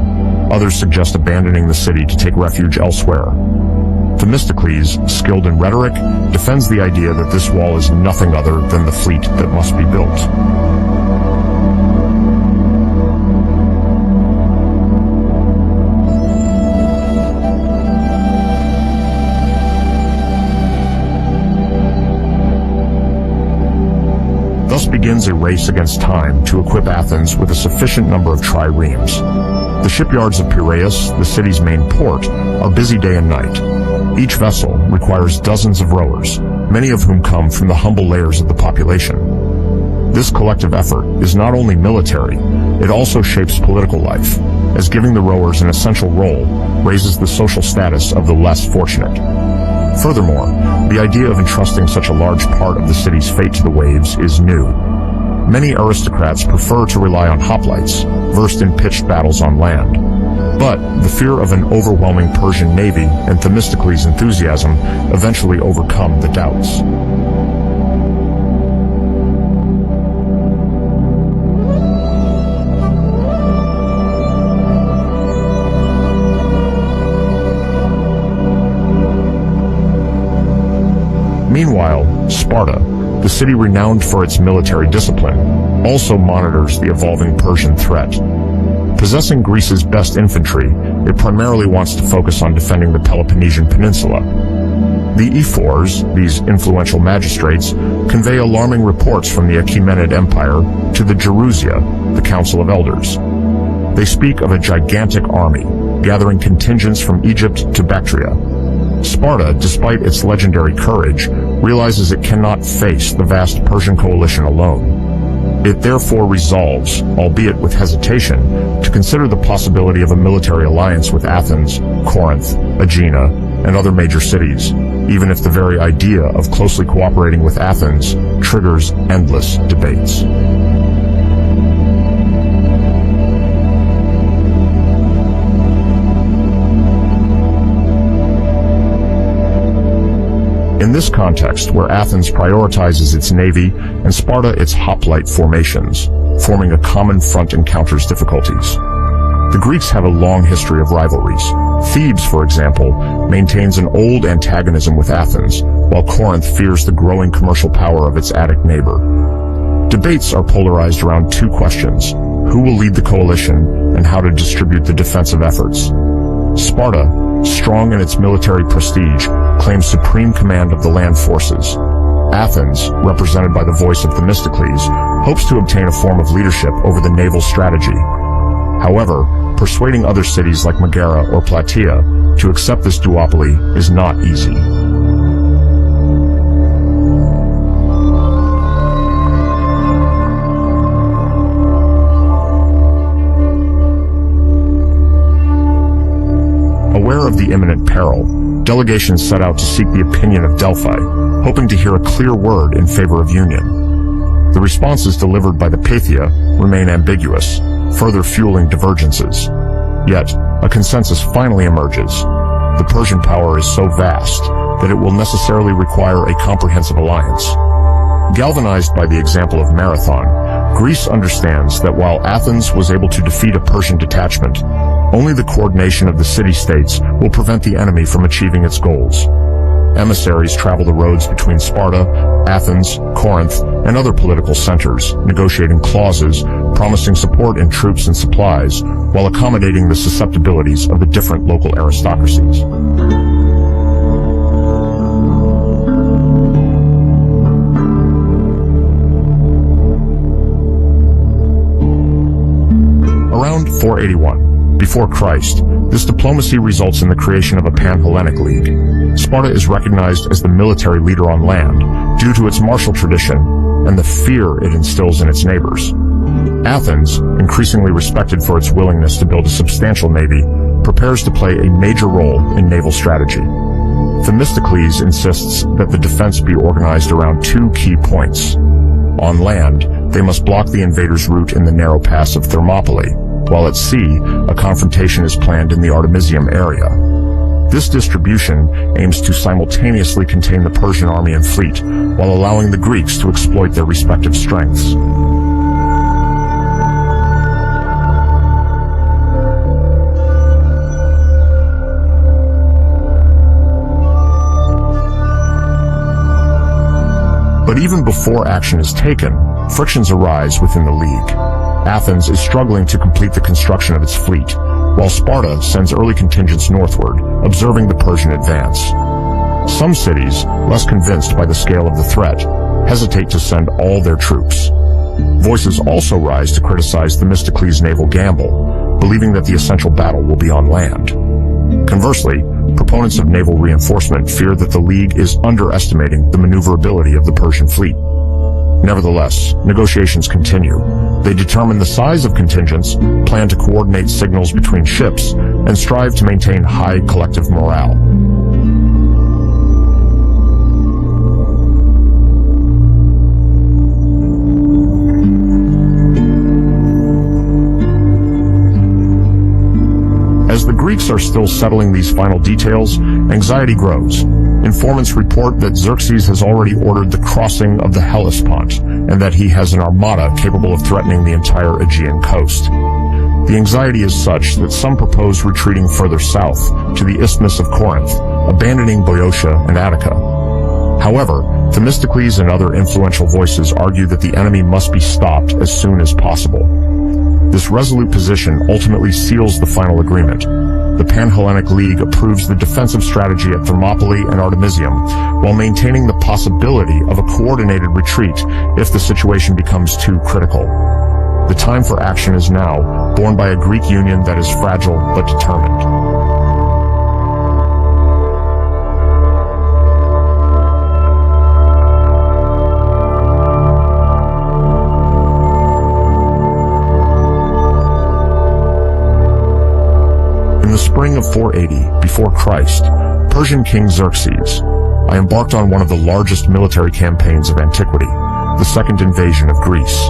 Others suggest abandoning the city to take refuge elsewhere. Themistocles, skilled in rhetoric, defends the idea that this wall is nothing other than the fleet that must be built. Thus begins a race against time to equip Athens with a sufficient number of triremes. The shipyards of Piraeus, the city's main port, are busy day and night. Each vessel requires dozens of rowers, many of whom come from the humble layers of the population. This collective effort is not only military, it also shapes political life, as giving the rowers an essential role raises the social status of the less fortunate. Furthermore, the idea of entrusting such a large part of the city's fate to the waves is new. Many aristocrats prefer to rely on hoplites, versed in pitched battles on land. But the fear of an overwhelming Persian navy and Themistocles' enthusiasm eventually overcome the doubts. Meanwhile, Sparta, the city renowned for its military discipline, also monitors the evolving Persian threat. Possessing Greece's best infantry, it primarily wants to focus on defending the Peloponnesian Peninsula. The ephors, these influential magistrates, convey alarming reports from the Achaemenid Empire to the Gerousia, the Council of Elders. They speak of a gigantic army, gathering contingents from Egypt to Bactria. Sparta, despite its legendary courage, realizes it cannot face the vast Persian coalition alone. It therefore resolves, albeit with hesitation, to consider the possibility of a military alliance with Athens, Corinth, Aegina, and other major cities. even if the very idea of closely cooperating with Athens triggers endless debates. In this context, where Athens prioritizes its navy and Sparta its hoplite formations, forming a common front encounters difficulties. The Greeks have a long history of rivalries. Thebes, for example, maintains an old antagonism with Athens, while Corinth fears the growing commercial power of its Attic neighbor. Debates are polarized around two questions: who will lead the coalition and how to distribute the defensive efforts. Sparta, strong in its military prestige, claims supreme command of the land forces. Athens, represented by the voice of Themistocles, hopes to obtain a form of leadership over the naval strategy. However, persuading other cities like Megara or Plataea to accept this duopoly is not easy. Aware of the imminent peril, delegations set out to seek the opinion of Delphi, hoping to hear a clear word in favor of union. The responses delivered by the Pythia remain ambiguous, further fueling divergences. Yet, a consensus finally emerges. The Persian power is so vast that it will necessarily require a comprehensive alliance. Galvanized by the example of Marathon, Greece understands that while Athens was able to defeat a Persian detachment, only the coordination of the city-states will prevent the enemy from achieving its goals. Emissaries travel the roads between Sparta, Athens, Corinth, and other political centers, negotiating clauses, promising support in troops and supplies, while accommodating the susceptibilities of the different local aristocracies. Around 481, before Christ, this diplomacy results in the creation of a Pan-Hellenic League. Sparta is recognized as the military leader on land due to its martial tradition and the fear it instills in its neighbors. Athens, increasingly respected for its willingness to build a substantial navy, prepares to play a major role in naval strategy. Themistocles insists that the defense be organized around two key points. On land, they must block the invaders' route in the narrow pass of Thermopylae, while at sea, a confrontation is planned in the Artemisium area. This distribution aims to simultaneously contain the Persian army and fleet, while allowing the Greeks to exploit their respective strengths. But even before action is taken, frictions arise within the League. Athens is struggling to complete the construction of its fleet, while Sparta sends early contingents northward, observing the Persian advance. Some cities, less convinced by the scale of the threat, hesitate to send all their troops. Voices also rise to criticize Themistocles' naval gamble, believing that the essential battle will be on land. Conversely, proponents of naval reinforcement fear that the League is underestimating the maneuverability of the Persian fleet. Nevertheless, negotiations continue. They determine the size of contingents, plan to coordinate signals between ships, and strive to maintain high collective morale. As the Greeks are still settling these final details, anxiety grows. Informants report that Xerxes has already ordered the crossing of the Hellespont, and that he has an armada capable of threatening the entire Aegean coast. The anxiety is such that some propose retreating further south, to the Isthmus of Corinth, abandoning Boeotia and Attica. However, Themistocles and other influential voices argue that the enemy must be stopped as soon as possible. This resolute position ultimately seals the final agreement. The Pan-Hellenic League approves the defensive strategy at Thermopylae and Artemisium, while maintaining the possibility of a coordinated retreat if the situation becomes too critical. The time for action is now, borne by a Greek union that is fragile but determined. In the spring of 480 before Christ, Persian King Xerxes I embarked on one of the largest military campaigns of antiquity, the Second Invasion of Greece.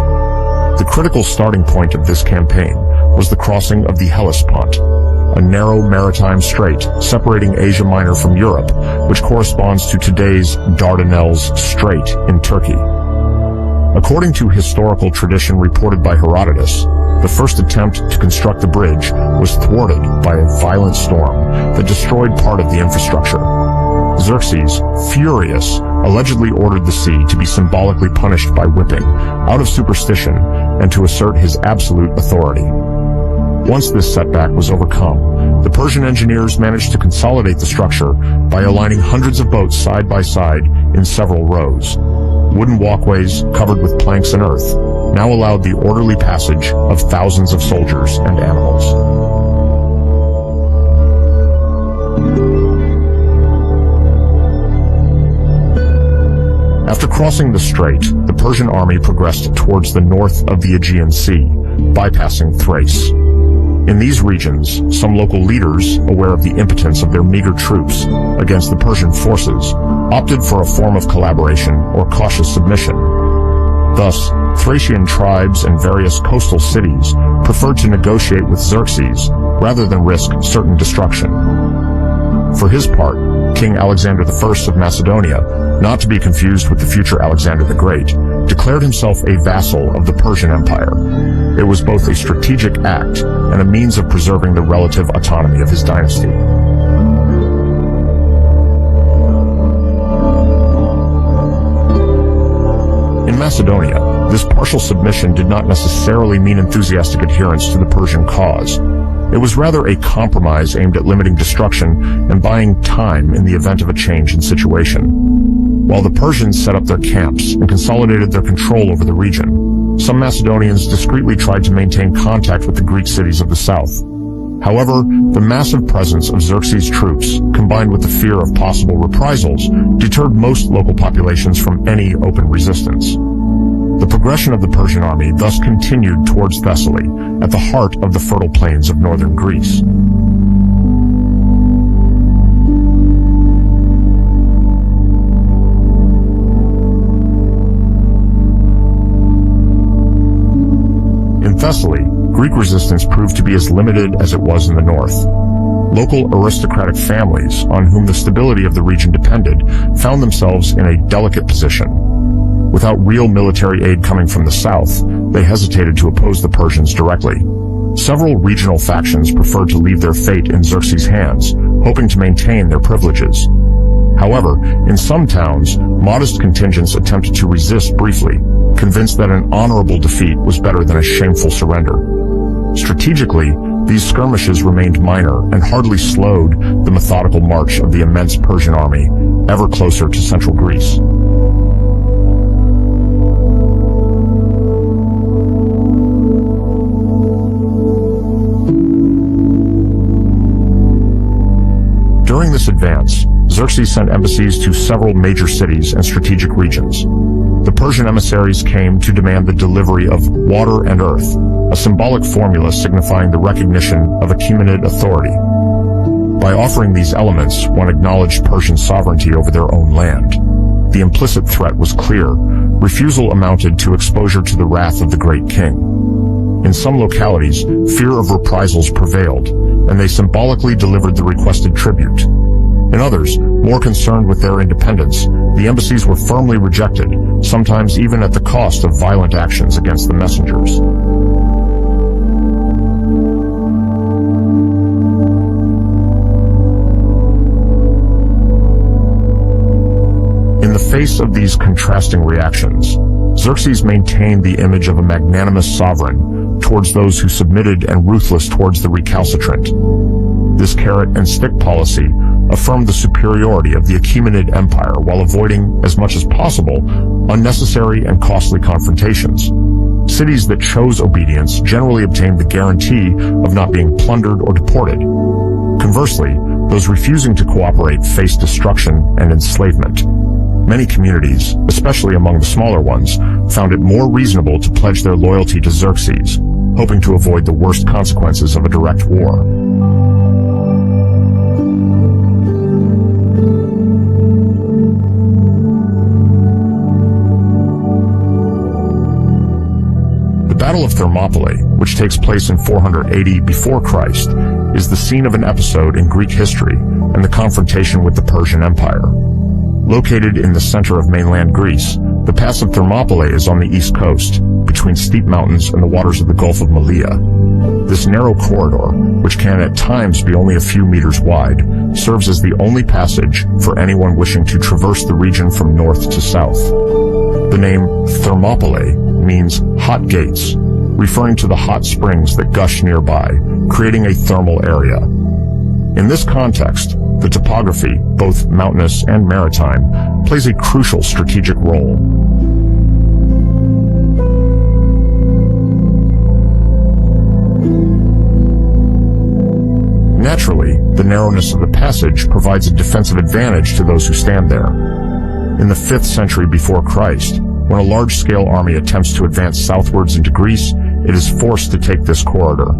The critical starting point of this campaign was the crossing of the Hellespont, a narrow maritime strait separating Asia Minor from Europe, which corresponds to today's Dardanelles Strait in Turkey. According to historical tradition reported by Herodotus, the first attempt to construct the bridge was thwarted by a violent storm that destroyed part of the infrastructure. Xerxes, furious, allegedly ordered the sea to be symbolically punished by whipping, out of superstition, and to assert his absolute authority. Once this setback was overcome, the Persian engineers managed to consolidate the structure by aligning hundreds of boats side by side in several rows. Wooden walkways, covered with planks and earth, now allowed the orderly passage of thousands of soldiers and animals. After crossing the strait, the Persian army progressed towards the north of the Aegean Sea, bypassing Thrace. In these regions, some local leaders, aware of the impotence of their meager troops against the Persian forces, opted for a form of collaboration or cautious submission. Thus, Thracian tribes and various coastal cities preferred to negotiate with Xerxes rather than risk certain destruction. For his part, King Alexander I of Macedonia, not to be confused with the future Alexander the Great, declared himself a vassal of the Persian Empire. It was both a strategic act and a means of preserving the relative autonomy of his dynasty. In Macedonia, this partial submission did not necessarily mean enthusiastic adherence to the Persian cause. It was rather a compromise aimed at limiting destruction and buying time in the event of a change in situation. While the Persians set up their camps and consolidated their control over the region, some Macedonians discreetly tried to maintain contact with the Greek cities of the south. However, the massive presence of Xerxes' troops, combined with the fear of possible reprisals, deterred most local populations from any open resistance. The progression of the Persian army thus continued towards Thessaly, at the heart of the fertile plains of northern Greece. In Thessaly, Greek resistance proved to be as limited as it was in the north. Local aristocratic families, on whom the stability of the region depended, found themselves in a delicate position. Without real military aid coming from the south, they hesitated to oppose the Persians directly. Several regional factions preferred to leave their fate in Xerxes' hands, hoping to maintain their privileges. However, in some towns, modest contingents attempted to resist briefly, convinced that an honorable defeat was better than a shameful surrender. Strategically, these skirmishes remained minor and hardly slowed the methodical march of the immense Persian army ever closer to central Greece. During this advance, Xerxes sent embassies to several major cities and strategic regions. The Persian emissaries came to demand the delivery of water and earth, a symbolic formula signifying the recognition of Achaemenid authority. By offering these elements, one acknowledged Persian sovereignty over their own land. The implicit threat was clear. Refusal amounted to exposure to the wrath of the great king. In some localities, fear of reprisals prevailed, and they symbolically delivered the requested tribute. In others, more concerned with their independence, the embassies were firmly rejected, sometimes even at the cost of violent actions against the messengers. In the face of these contrasting reactions, Xerxes maintained the image of a magnanimous sovereign towards those who submitted and ruthless towards the recalcitrant. This carrot-and-stick policy affirmed the superiority of the Achaemenid Empire while avoiding, as much as possible, unnecessary and costly confrontations. Cities that chose obedience generally obtained the guarantee of not being plundered or deported. Conversely, those refusing to cooperate faced destruction and enslavement. Many communities, especially among the smaller ones, found it more reasonable to pledge their loyalty to Xerxes, hoping to avoid the worst consequences of a direct war. Battle of Thermopylae, which takes place in 480 before Christ, is the scene of an episode in Greek history and the confrontation with the Persian Empire. Located in the center of mainland Greece, the pass of Thermopylae is on the east coast, between steep mountains and the waters of the Gulf of Malea. This narrow corridor, which can at times be only a few meters wide, serves as the only passage for anyone wishing to traverse the region from north to south. The name Thermopylae means hot gates, referring to the hot springs that gush nearby, creating a thermal area. In this context, the topography, both mountainous and maritime, plays a crucial strategic role. Naturally, the narrowness of the passage provides a defensive advantage to those who stand there. In the 5th century before Christ, when a large-scale army attempts to advance southwards into Greece, it is forced to take this corridor.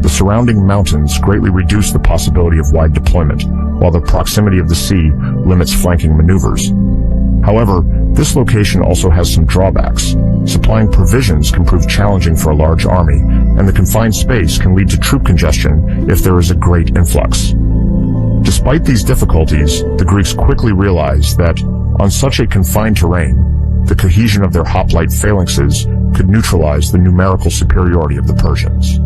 The surrounding mountains greatly reduce the possibility of wide deployment, while the proximity of the sea limits flanking maneuvers. However, this location also has some drawbacks. Supplying provisions can prove challenging for a large army, and the confined space can lead to troop congestion if there is a great influx. Despite these difficulties, the Greeks quickly realized that, on such a confined terrain, the cohesion of their hoplite phalanxes could neutralize the numerical superiority of the Persians.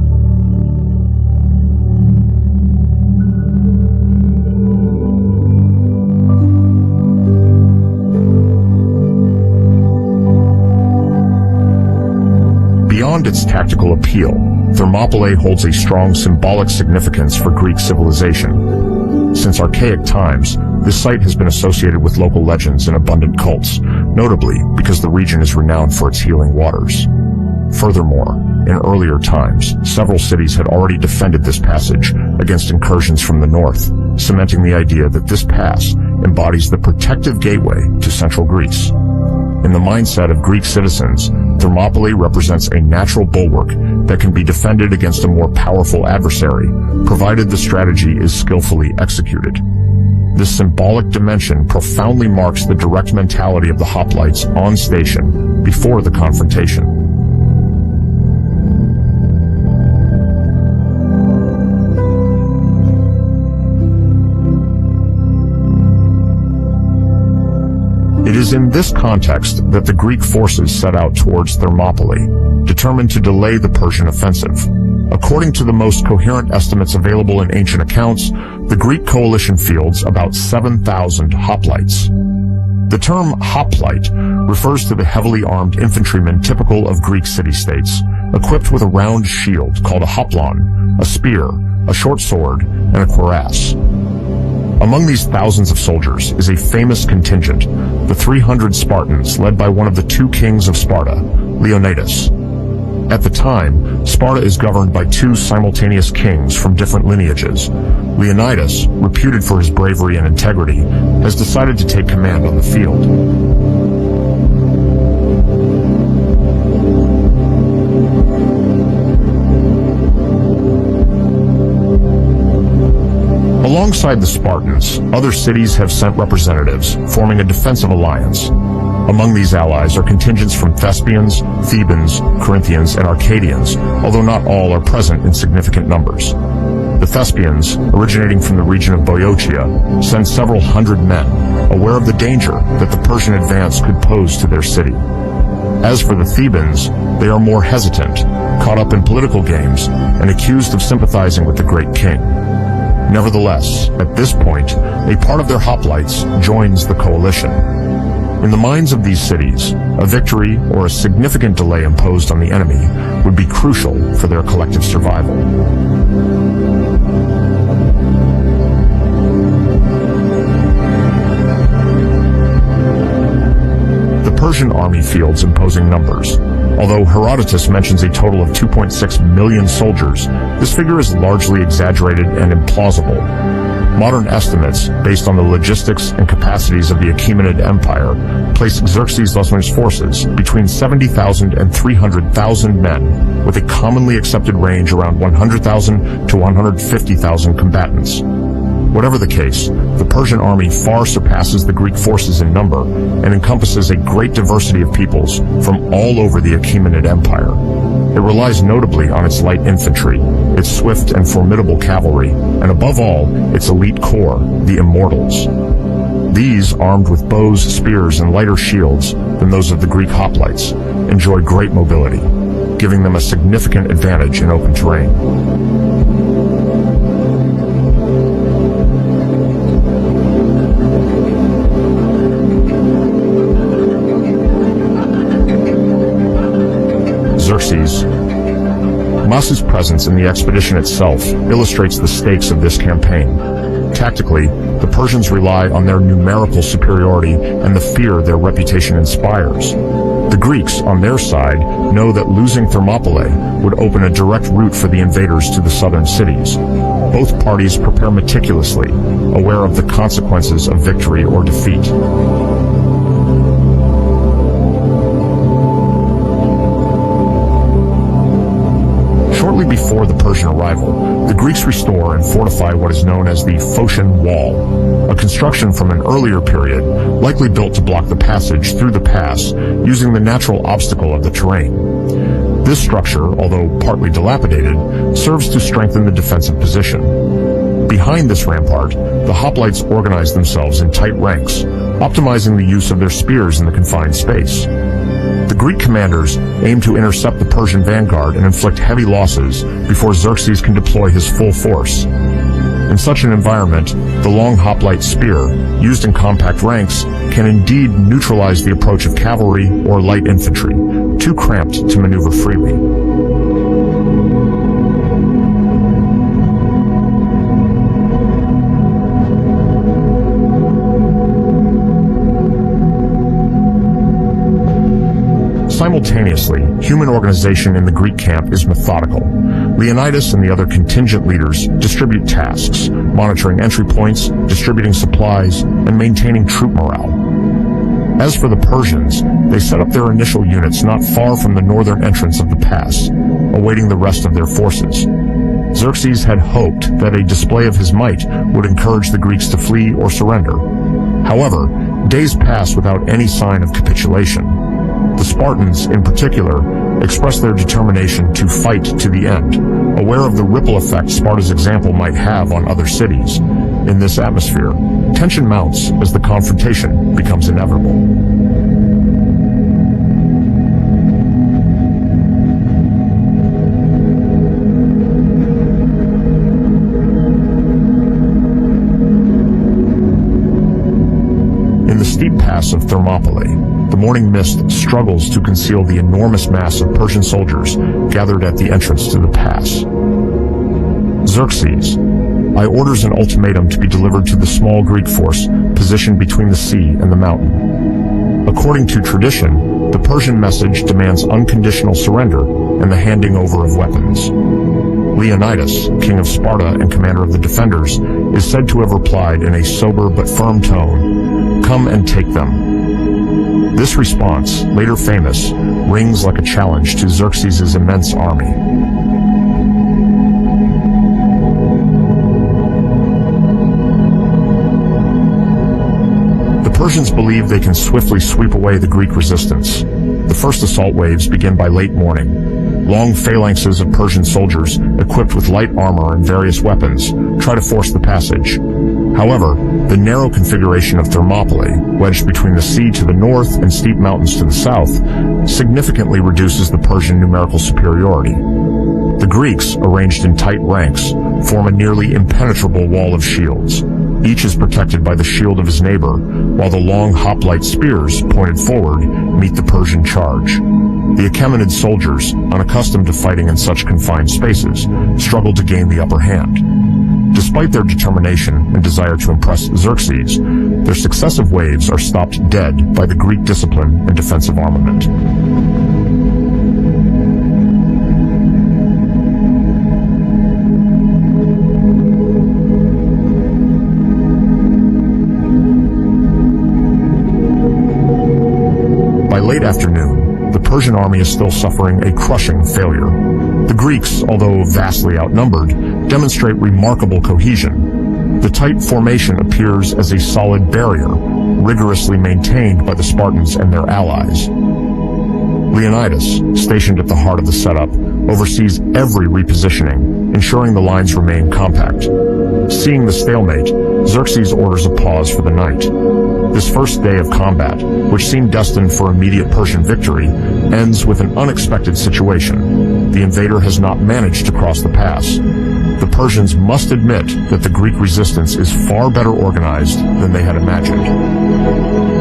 Beyond its tactical appeal, Thermopylae holds a strong symbolic significance for Greek civilization. Since archaic times, this site has been associated with local legends and abundant cults, notably because the region is renowned for its healing waters. Furthermore, in earlier times, several cities had already defended this passage against incursions from the north, cementing the idea that this pass embodies the protective gateway to central Greece. In the mindset of Greek citizens, Thermopylae represents a natural bulwark that can be defended against a more powerful adversary, provided the strategy is skillfully executed. This symbolic dimension profoundly marks the direct mentality of the hoplites on station before the confrontation. It is in this context that the Greek forces set out towards Thermopylae, determined to delay the Persian offensive. According to the most coherent estimates available in ancient accounts, the Greek coalition fields about 7,000 hoplites. The term hoplite refers to the heavily armed infantrymen typical of Greek city-states, equipped with a round shield called a hoplon, a spear, a short sword, and a cuirass. Among these thousands of soldiers is a famous contingent, the 300 Spartans led by one of the 2 kings of Sparta, Leonidas. At the time, Sparta is governed by 2 simultaneous kings from different lineages. Leonidas, reputed for his bravery and integrity, has decided to take command on the field. Alongside the Spartans, other cities have sent representatives, forming a defensive alliance. Among these allies are contingents from Thespians, Thebans, Corinthians, and Arcadians, although not all are present in significant numbers. The Thespians, originating from the region of Boeotia, send several hundred men, aware of the danger that the Persian advance could pose to their city. As for the Thebans, they are more hesitant, caught up in political games, and accused of sympathizing with the great king. Nevertheless, at this point, a part of their hoplites joins the coalition. In the minds of these cities, a victory or a significant delay imposed on the enemy would be crucial for their collective survival. The Persian army fields imposing numbers. Although Herodotus mentions a total of 2.6 million soldiers, this figure is largely exaggerated and implausible. Modern estimates, based on the logistics and capacities of the Achaemenid Empire, place Xerxes I's forces between 70,000 and 300,000 men, with a commonly accepted range around 100,000 to 150,000 combatants. Whatever the case, the Persian army far surpasses the Greek forces in number and encompasses a great diversity of peoples from all over the Achaemenid Empire. It relies notably on its light infantry, its swift and formidable cavalry, and above all, its elite corps, the Immortals. These, armed with bows, spears, and lighter shields than those of the Greek hoplites, enjoy great mobility, giving them a significant advantage in open terrain. Xerxes. Massa's presence in the expedition itself illustrates the stakes of this campaign. Tactically, the Persians rely on their numerical superiority and the fear their reputation inspires. The Greeks, on their side, know that losing Thermopylae would open a direct route for the invaders to the southern cities. Both parties prepare meticulously, aware of the consequences of victory or defeat. Shortly before the Persian arrival, the Greeks restore and fortify what is known as the Phocian Wall, a construction from an earlier period, likely built to block the passage through the pass using the natural obstacle of the terrain. This structure, although partly dilapidated, serves to strengthen the defensive position. Behind this rampart, the hoplites organize themselves in tight ranks, optimizing the use of their spears in the confined space. The Greek commanders aim to intercept the Persian vanguard and inflict heavy losses before Xerxes can deploy his full force. In such an environment, the long hoplite spear, used in compact ranks, can indeed neutralize the approach of cavalry or light infantry, too cramped to maneuver freely. Simultaneously, human organization in the Greek camp is methodical. Leonidas and the other contingent leaders distribute tasks, monitoring entry points, distributing supplies, and maintaining troop morale. As for the Persians, they set up their initial units not far from the northern entrance of the pass, awaiting the rest of their forces. Xerxes had hoped that a display of his might would encourage the Greeks to flee or surrender. However, days pass without any sign of capitulation. The Spartans, in particular, express their determination to fight to the end, aware of the ripple effect Sparta's example might have on other cities. In this atmosphere, tension mounts as the confrontation becomes inevitable. In the steep pass of Thermopylae, the morning mist struggles to conceal the enormous mass of Persian soldiers gathered at the entrance to the pass. Xerxes I orders an ultimatum to be delivered to the small Greek force positioned between the sea and the mountain. According to tradition, the Persian message demands unconditional surrender and the handing over of weapons. Leonidas, king of Sparta and commander of the defenders, is said to have replied in a sober but firm tone, "Come and take them." This response, later famous, rings like a challenge to Xerxes' immense army. The Persians believe they can swiftly sweep away the Greek resistance. The first assault waves begin by late morning. Long phalanxes of Persian soldiers, equipped with light armor and various weapons, try to force the passage. However, the narrow configuration of Thermopylae, wedged between the sea to the north and steep mountains to the south, significantly reduces the Persian numerical superiority. The Greeks, arranged in tight ranks, form a nearly impenetrable wall of shields. Each is protected by the shield of his neighbor, while the long hoplite spears, pointed forward, meet the Persian charge. The Achaemenid soldiers, unaccustomed to fighting in such confined spaces, struggle to gain the upper hand. Despite their determination and desire to impress Xerxes, their successive waves are stopped dead by the Greek discipline and defensive armament. By late afternoon, the Persian army is still suffering a crushing failure. The Greeks, although vastly outnumbered, demonstrate remarkable cohesion. The tight formation appears as a solid barrier, rigorously maintained by the Spartans and their allies. Leonidas, stationed at the heart of the setup, oversees every repositioning, ensuring the lines remain compact. Seeing the stalemate, Xerxes orders a pause for the night. This first day of combat, which seemed destined for immediate Persian victory, ends with an unexpected situation. The invader has not managed to cross the pass. The Persians must admit that the Greek resistance is far better organized than they had imagined.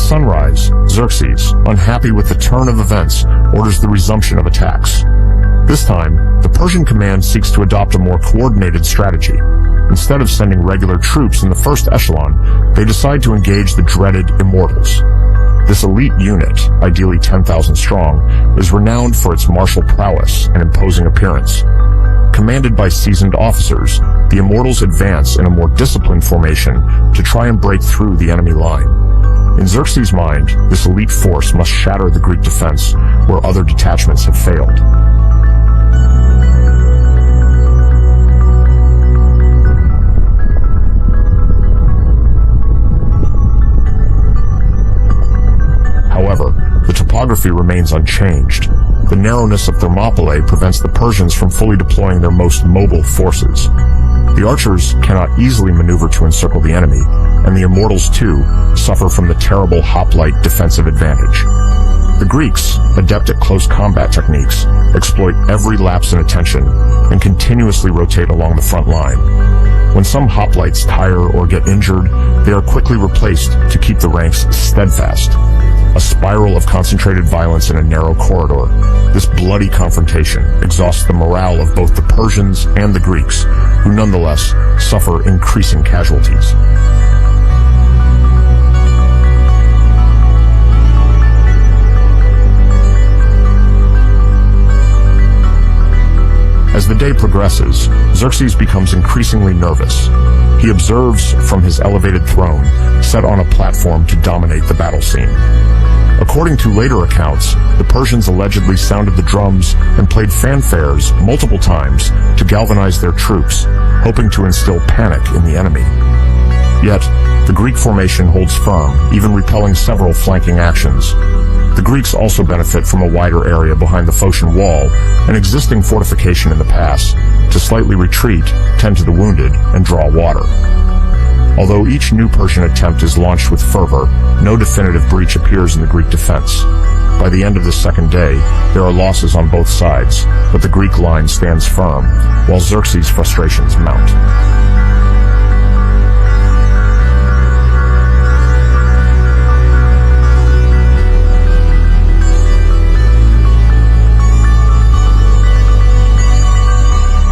Sunrise, Xerxes, unhappy with the turn of events, orders the resumption of attacks. This time, the Persian command seeks to adopt a more coordinated strategy. Instead of sending regular troops in the first echelon, they decide to engage the dreaded Immortals. This elite unit, ideally 10,000 strong, is renowned for its martial prowess and imposing appearance. Commanded by seasoned officers, the Immortals advance in a more disciplined formation to try and break through the enemy line. In Xerxes' mind, this elite force must shatter the Greek defense, where other detachments have failed. However, the topography remains unchanged. The narrowness of Thermopylae prevents the Persians from fully deploying their most mobile forces. The archers cannot easily maneuver to encircle the enemy, and the Immortals, too, suffer from the terrible hoplite defensive advantage. The Greeks, adept at close combat techniques, exploit every lapse in attention and continuously rotate along the front line. When some hoplites tire or get injured, they are quickly replaced to keep the ranks steadfast. A spiral of concentrated violence in a narrow corridor. This bloody confrontation exhausts the morale of both the Persians and the Greeks, who nonetheless suffer increasing casualties. As the day progresses, Xerxes becomes increasingly nervous. He observes from his elevated throne, set on a platform to dominate the battle scene. According to later accounts, the Persians allegedly sounded the drums and played fanfares multiple times to galvanize their troops, hoping to instill panic in the enemy. Yet, the Greek formation holds firm, even repelling several flanking actions. The Greeks also benefit from a wider area behind the Phocian wall, an existing fortification in the pass, to slightly retreat, tend to the wounded, and draw water. Although each new Persian attempt is launched with fervor, no definitive breach appears in the Greek defense. By the end of the second day, there are losses on both sides, but the Greek line stands firm, while Xerxes' frustrations mount.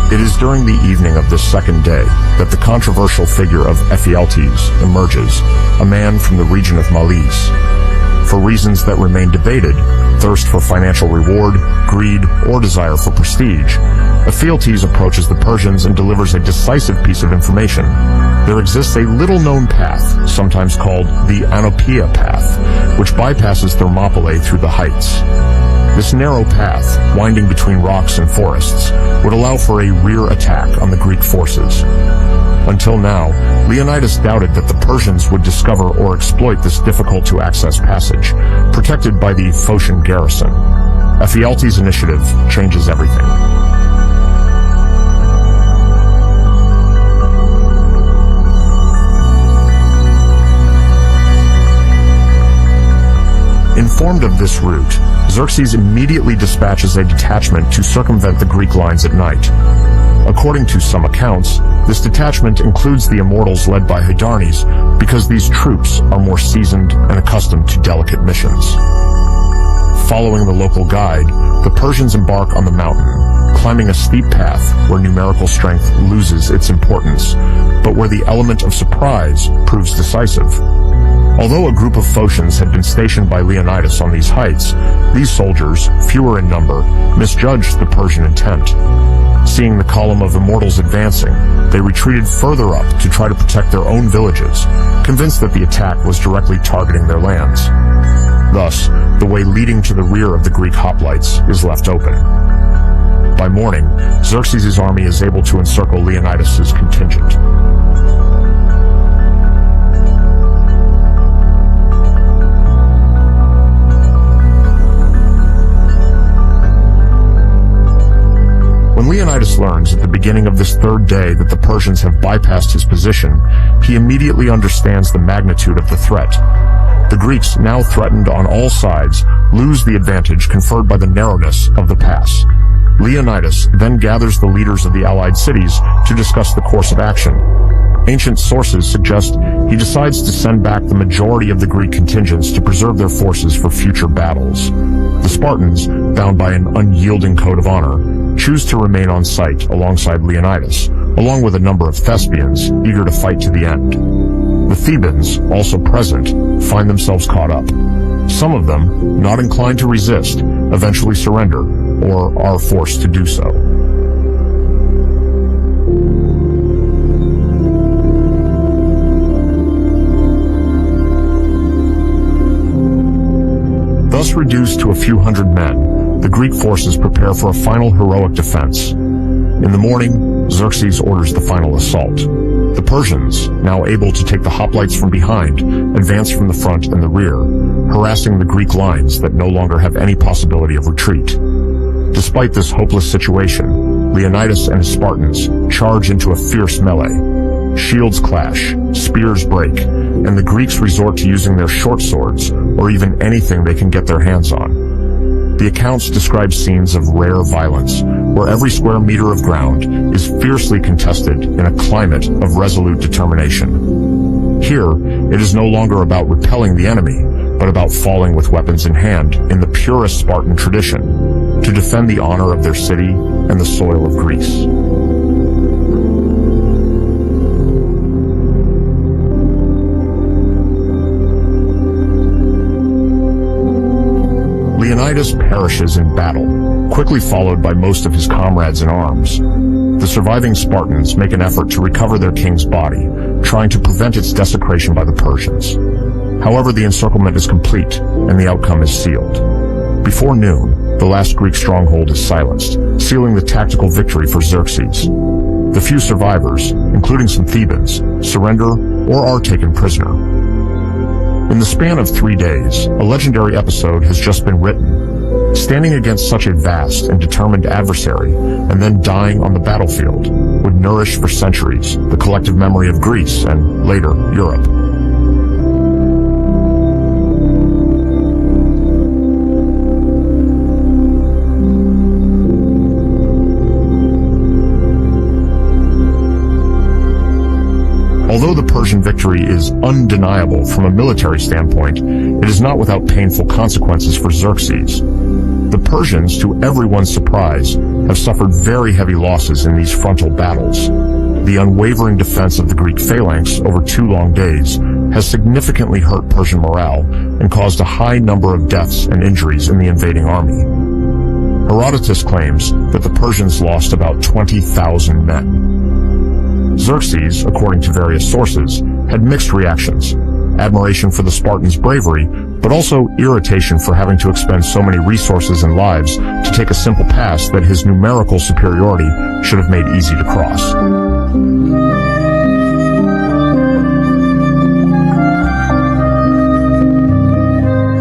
It is during the evening of this second day that the controversial figure of Ephialtes emerges, a man from the region of Malis. For reasons that remain debated, thirst for financial reward, greed, or desire for prestige, Ephialtes approaches the Persians and delivers a decisive piece of information. There exists a little-known path, sometimes called the Anopeia path, which bypasses Thermopylae through the heights. This narrow path, winding between rocks and forests, would allow for a rear attack on the Greek forces. Until now, Leonidas doubted that the Persians would discover or exploit this difficult-to-access passage, protected by the Phocian garrison. Ephialtes' initiative changes everything. Informed of this route, Xerxes immediately dispatches a detachment to circumvent the Greek lines at night. According to some accounts, this detachment includes the Immortals led by Hydarnes because these troops are more seasoned and accustomed to delicate missions. Following the local guide, the Persians embark on the mountain, climbing a steep path where numerical strength loses its importance, but where the element of surprise proves decisive. Although a group of Phocians had been stationed by Leonidas on these heights, these soldiers, fewer in number, misjudged the Persian intent. Seeing the column of Immortals advancing, they retreated further up to try to protect their own villages, convinced that the attack was directly targeting their lands. Thus, the way leading to the rear of the Greek hoplites is left open. By morning, Xerxes' army is able to encircle Leonidas' contingent. When Leonidas learns at the beginning of this third day that the Persians have bypassed his position, he immediately understands the magnitude of the threat. The Greeks, now threatened on all sides, lose the advantage conferred by the narrowness of the pass. Leonidas then gathers the leaders of the allied cities to discuss the course of action. Ancient sources suggest he decides to send back the majority of the Greek contingents to preserve their forces for future battles. The Spartans, bound by an unyielding code of honor, choose to remain on site alongside Leonidas, along with a number of Thespians eager to fight to the end. The Thebans, also present, find themselves caught up. Some of them, not inclined to resist, eventually surrender, or are forced to do so. Thus reduced to a few hundred men, the Greek forces prepare for a final heroic defense. In the morning, Xerxes orders the final assault. The Persians, now able to take the hoplites from behind, advance from the front and the rear, harassing the Greek lines that no longer have any possibility of retreat. Despite this hopeless situation, Leonidas and his Spartans charge into a fierce melee. Shields clash, spears break, and the Greeks resort to using their short swords, or even anything they can get their hands on. The accounts describe scenes of rare violence, where every square meter of ground is fiercely contested in a climate of resolute determination. Here, it is no longer about repelling the enemy, but about falling with weapons in hand in the purest Spartan tradition, to defend the honor of their city and the soil of Greece. Leonidas perishes in battle, quickly followed by most of his comrades in arms. The surviving Spartans make an effort to recover their king's body, trying to prevent its desecration by the Persians. However, the encirclement is complete, and the outcome is sealed. Before noon, the last Greek stronghold is silenced, sealing the tactical victory for Xerxes. The few survivors, including some Thebans, surrender or are taken prisoner. In the span of 3 days, a legendary episode has just been written. Standing against such a vast and determined adversary, and then dying on the battlefield, would nourish for centuries the collective memory of Greece and, later, Europe. Although the Persian victory is undeniable from a military standpoint, it is not without painful consequences for Xerxes. The Persians, to everyone's surprise, have suffered very heavy losses in these frontal battles. The unwavering defense of the Greek phalanx over 2 long days has significantly hurt Persian morale and caused a high number of deaths and injuries in the invading army. Herodotus claims that the Persians lost about 20,000 men. Xerxes, according to various sources, had mixed reactions: admiration for the Spartans' bravery, but also irritation for having to expend so many resources and lives to take a simple pass that his numerical superiority should have made easy to cross.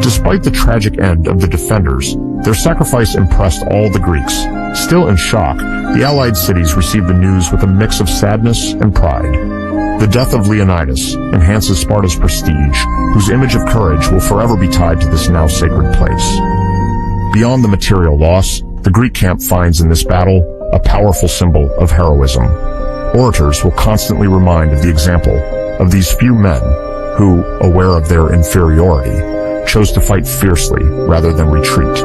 Despite the tragic end of the defenders, their sacrifice impressed all the Greeks. Still in shock, the allied cities received the news with a mix of sadness and pride. The death of Leonidas enhances Sparta's prestige, whose image of courage will forever be tied to this now sacred place. Beyond the material loss, the Greek camp finds in this battle a powerful symbol of heroism. Orators will constantly remind of the example of these few men who, aware of their inferiority, chose to fight fiercely rather than retreat.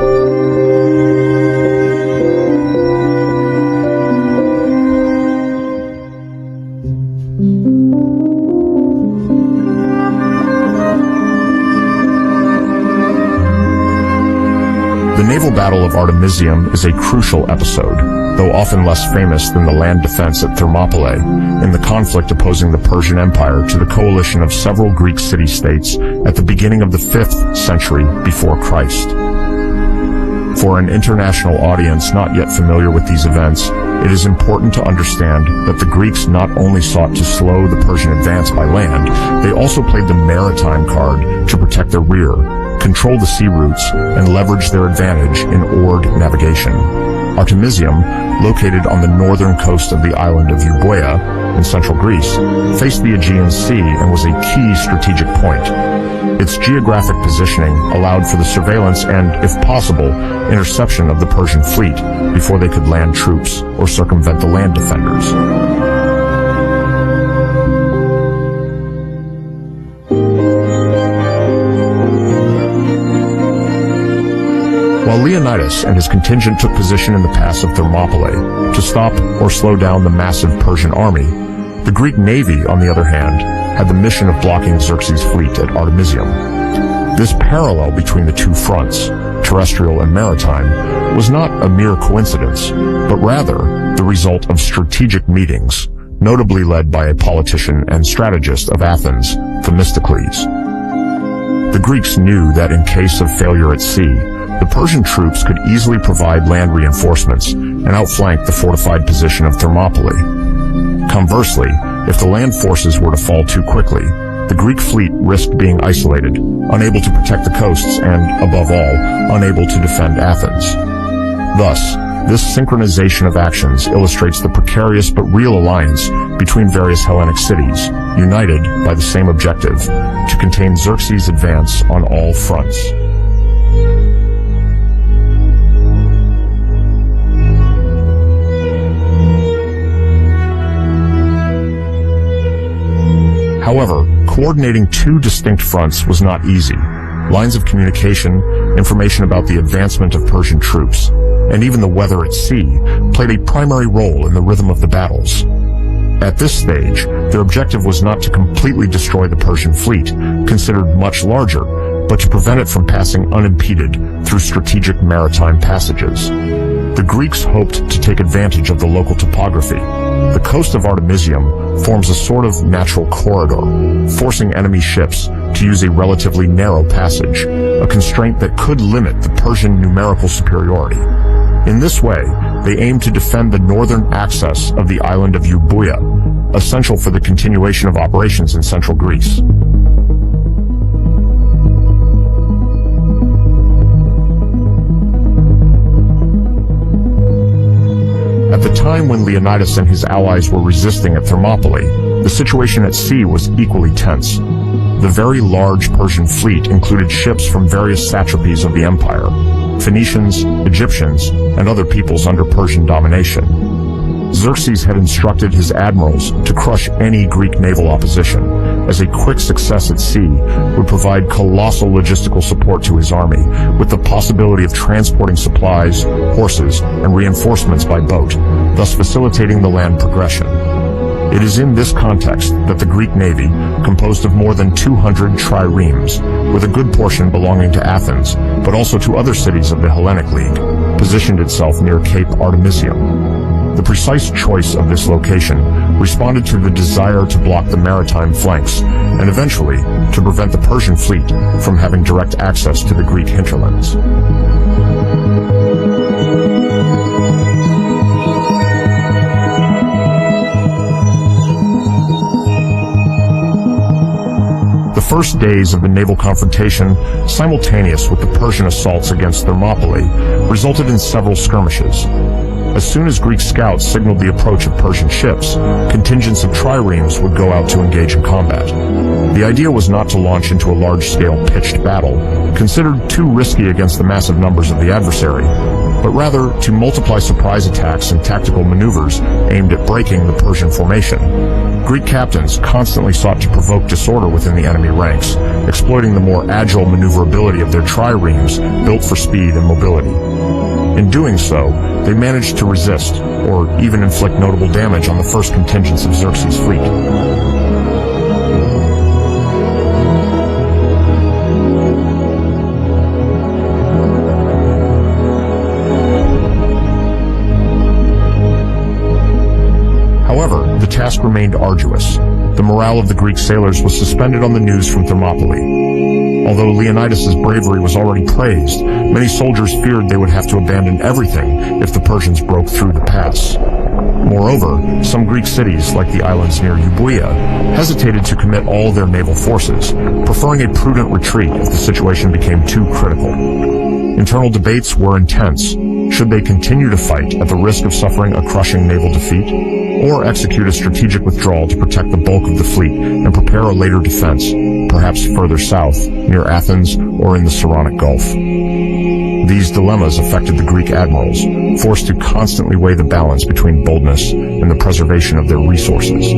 The naval battle of Artemisium is a crucial episode, though often less famous than the land defense at Thermopylae, in the conflict opposing the Persian Empire to the coalition of several Greek city-states at the beginning of the 5th century before Christ. For an international audience not yet familiar with these events, it is important to understand that the Greeks not only sought to slow the Persian advance by land, they also played the maritime card to protect their rear, control the sea routes, and leverage their advantage in oared navigation. Artemisium, located on the northern coast of the island of Euboea in central Greece, faced the Aegean Sea and was a key strategic point. Its geographic positioning allowed for the surveillance and, if possible, interception of the Persian fleet before they could land troops or circumvent the land defenders. While Leonidas and his contingent took position in the pass of Thermopylae to stop or slow down the massive Persian army, the Greek navy, on the other hand, had the mission of blocking Xerxes' fleet at Artemisium. This parallel between the two fronts, terrestrial and maritime, was not a mere coincidence, but rather the result of strategic meetings, notably led by a politician and strategist of Athens, Themistocles. The Greeks knew that in case of failure at sea, the Persian troops could easily provide land reinforcements and outflank the fortified position of Thermopylae. Conversely, if the land forces were to fall too quickly, the Greek fleet risked being isolated, unable to protect the coasts and, above all, unable to defend Athens. Thus, this synchronization of actions illustrates the precarious but real alliance between various Hellenic cities, united by the same objective, to contain Xerxes' advance on all fronts. However, coordinating two distinct fronts was not easy. Lines of communication, information about the advancement of Persian troops, and even the weather at sea played a primary role in the rhythm of the battles. At this stage, their objective was not to completely destroy the Persian fleet, considered much larger, but to prevent it from passing unimpeded through strategic maritime passages. The Greeks hoped to take advantage of the local topography. The coast of Artemisium forms a sort of natural corridor, forcing enemy ships to use a relatively narrow passage, a constraint that could limit the Persian numerical superiority. In this way, they aimed to defend the northern access of the island of Euboea, essential for the continuation of operations in central Greece. At the time when Leonidas and his allies were resisting at Thermopylae, the situation at sea was equally tense. The very large Persian fleet included ships from various satrapies of the empire, Phoenicians, Egyptians, and other peoples under Persian domination. Xerxes had instructed his admirals to crush any Greek naval opposition, as a quick success at sea would provide colossal logistical support to his army, with the possibility of transporting supplies, horses, and reinforcements by boat, thus facilitating the land progression. It is in this context that the Greek navy, composed of more than 200 triremes, with a good portion belonging to Athens, but also to other cities of the Hellenic League, positioned itself near Cape Artemisium. The precise choice of this location responded to the desire to block the maritime flanks, and eventually to prevent the Persian fleet from having direct access to the Greek hinterlands. The first days of the naval confrontation, simultaneous with the Persian assaults against Thermopylae, resulted in several skirmishes. As soon as Greek scouts signaled the approach of Persian ships, contingents of triremes would go out to engage in combat. The idea was not to launch into a large-scale pitched battle, considered too risky against the massive numbers of the adversary, but rather to multiply surprise attacks and tactical maneuvers aimed at breaking the Persian formation. Greek captains constantly sought to provoke disorder within the enemy ranks, exploiting the more agile maneuverability of their triremes built for speed and mobility. In doing so, they managed to resist, or even inflict notable damage on the first contingents of Xerxes' fleet. However, the task remained arduous. The morale of the Greek sailors was suspended on the news from Thermopylae. Although Leonidas' bravery was already praised, many soldiers feared they would have to abandon everything if the Persians broke through the pass. Moreover, some Greek cities, like the islands near Euboea, hesitated to commit all their naval forces, preferring a prudent retreat if the situation became too critical. Internal debates were intense. Should they continue to fight at the risk of suffering a crushing naval defeat, or execute a strategic withdrawal to protect the bulk of the fleet and prepare a later defense, perhaps further south, near Athens or in the Saronic Gulf? These dilemmas affected the Greek admirals, forced to constantly weigh the balance between boldness and the preservation of their resources.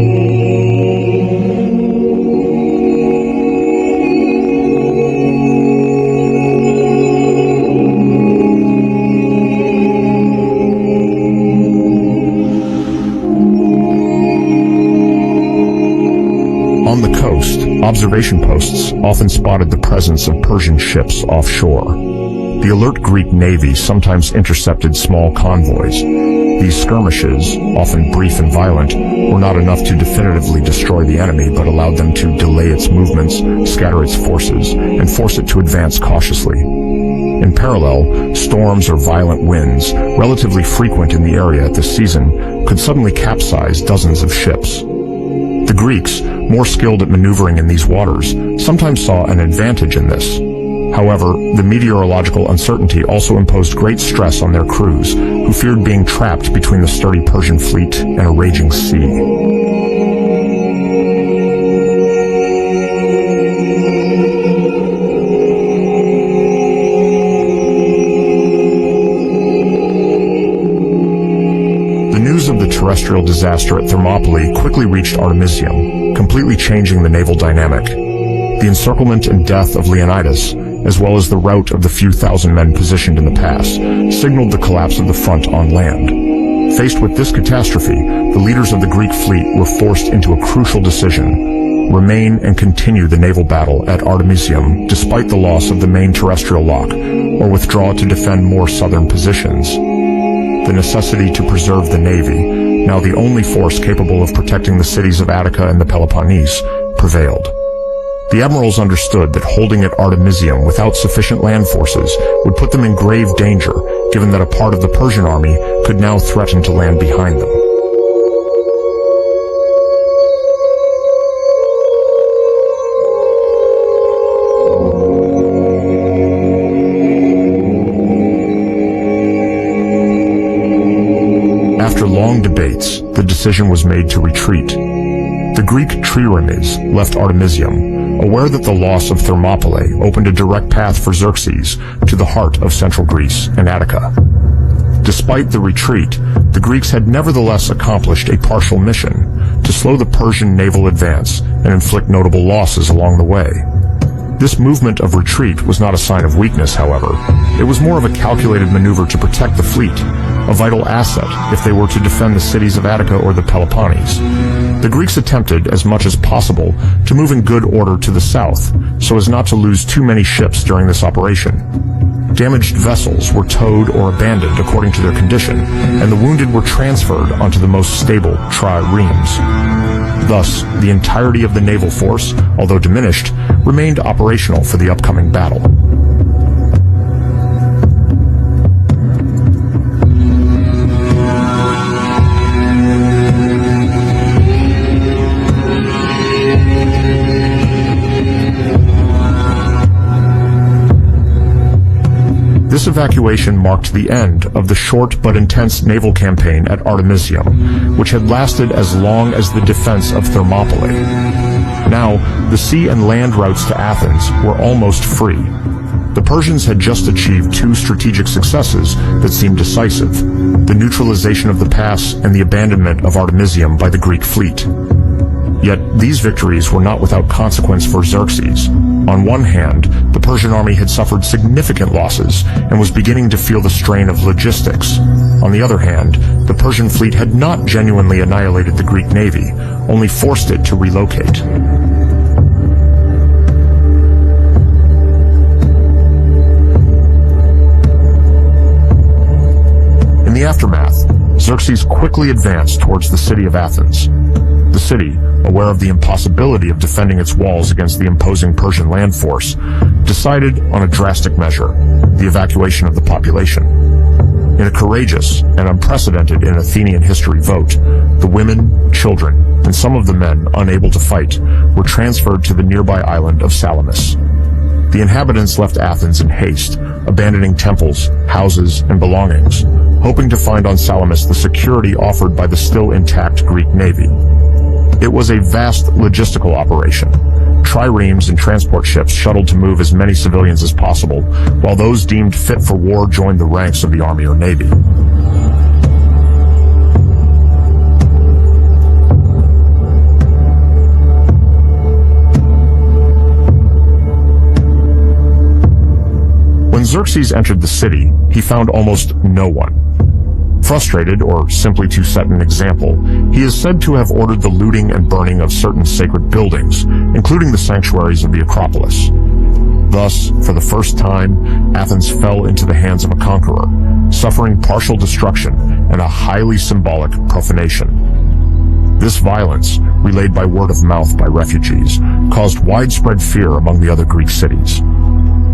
On the coast, observation posts often spotted the presence of Persian ships offshore. The alert Greek navy sometimes intercepted small convoys. These skirmishes, often brief and violent, were not enough to definitively destroy the enemy, but allowed them to delay its movements, scatter its forces, and force it to advance cautiously. In parallel, storms or violent winds, relatively frequent in the area at this season, could suddenly capsize dozens of ships. The Greeks, more skilled at maneuvering in these waters, sometimes saw an advantage in this. However, the meteorological uncertainty also imposed great stress on their crews, who feared being trapped between the sturdy Persian fleet and a raging sea. The news of the terrestrial disaster at Thermopylae quickly reached Artemisium, completely changing the naval dynamic. The encirclement and death of Leonidas, as well as the rout of the few thousand men positioned in the pass, signaled the collapse of the front on land. Faced with this catastrophe, the leaders of the Greek fleet were forced into a crucial decision: remain and continue the naval battle at Artemisium despite the loss of the main terrestrial lock, or withdraw to defend more southern positions. The necessity to preserve the navy, now the only force capable of protecting the cities of Attica and the Peloponnese, prevailed. The admirals understood that holding at Artemisium without sufficient land forces would put them in grave danger, given that a part of the Persian army could now threaten to land behind them. After long debates, the decision was made to retreat. The Greek triremes left Artemisium, aware that the loss of Thermopylae opened a direct path for Xerxes to the heart of central Greece and Attica. Despite the retreat, the Greeks had nevertheless accomplished a partial mission to slow the Persian naval advance and inflict notable losses along the way. This movement of retreat was not a sign of weakness, however. It was more of a calculated maneuver to protect the fleet, a vital asset if they were to defend the cities of Attica or the Peloponnese. The Greeks attempted, as much as possible, to move in good order to the south, so as not to lose too many ships during this operation. Damaged vessels were towed or abandoned according to their condition, and the wounded were transferred onto the most stable triremes. Thus, the entirety of the naval force, although diminished, remained operational for the upcoming battle. This evacuation marked the end of the short but intense naval campaign at Artemisium, which had lasted as long as the defense of Thermopylae. Now, the sea and land routes to Athens were almost free. The Persians had just achieved two strategic successes that seemed decisive: the neutralization of the pass and the abandonment of Artemisium by the Greek fleet. Yet these victories were not without consequence for Xerxes. On one hand, the Persian army had suffered significant losses and was beginning to feel the strain of logistics. On the other hand, the Persian fleet had not genuinely annihilated the Greek navy, only forced it to relocate. In the aftermath, Xerxes quickly advanced towards the city of Athens. The city, aware of the impossibility of defending its walls against the imposing Persian land force, decided on a drastic measure: the evacuation of the population. In a courageous and unprecedented in Athenian history vote, the women, children, and some of the men unable to fight were transferred to the nearby island of Salamis. The inhabitants left Athens in haste, abandoning temples, houses, and belongings, hoping to find on Salamis the security offered by the still intact Greek navy. It was a vast logistical operation. Triremes and transport ships shuttled to move as many civilians as possible, while those deemed fit for war joined the ranks of the army or navy. When Xerxes entered the city, he found almost no one. Frustrated, or simply to set an example, he is said to have ordered the looting and burning of certain sacred buildings, including the sanctuaries of the Acropolis. Thus, for the first time, Athens fell into the hands of a conqueror, suffering partial destruction and a highly symbolic profanation. This violence, relayed by word of mouth by refugees, caused widespread fear among the other Greek cities.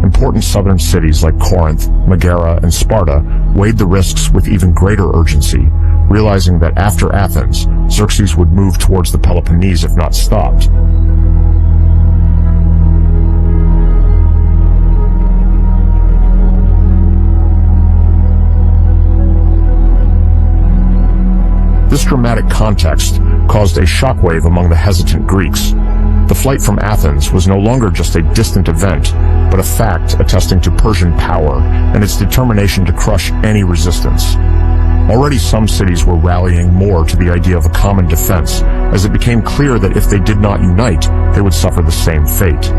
Important southern cities like Corinth, Megara, and Sparta weighed the risks with even greater urgency, realizing that after Athens, Xerxes would move towards the Peloponnese if not stopped. This dramatic context caused a shockwave among the hesitant Greeks. The flight from Athens was no longer just a distant event, but a fact attesting to Persian power and its determination to crush any resistance. Already some cities were rallying more to the idea of a common defense, as it became clear that if they did not unite, they would suffer the same fate.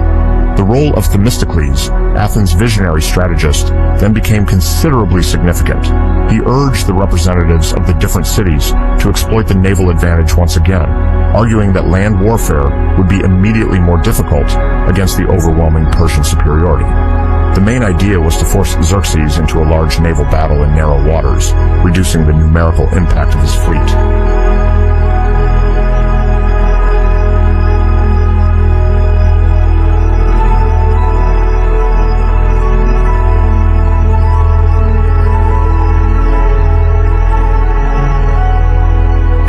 The role of Themistocles, Athens' visionary strategist, then became considerably significant. He urged the representatives of the different cities to exploit the naval advantage once again, arguing that land warfare would be immediately more difficult against the overwhelming Persian superiority. The main idea was to force Xerxes into a large naval battle in narrow waters, reducing the numerical impact of his fleet.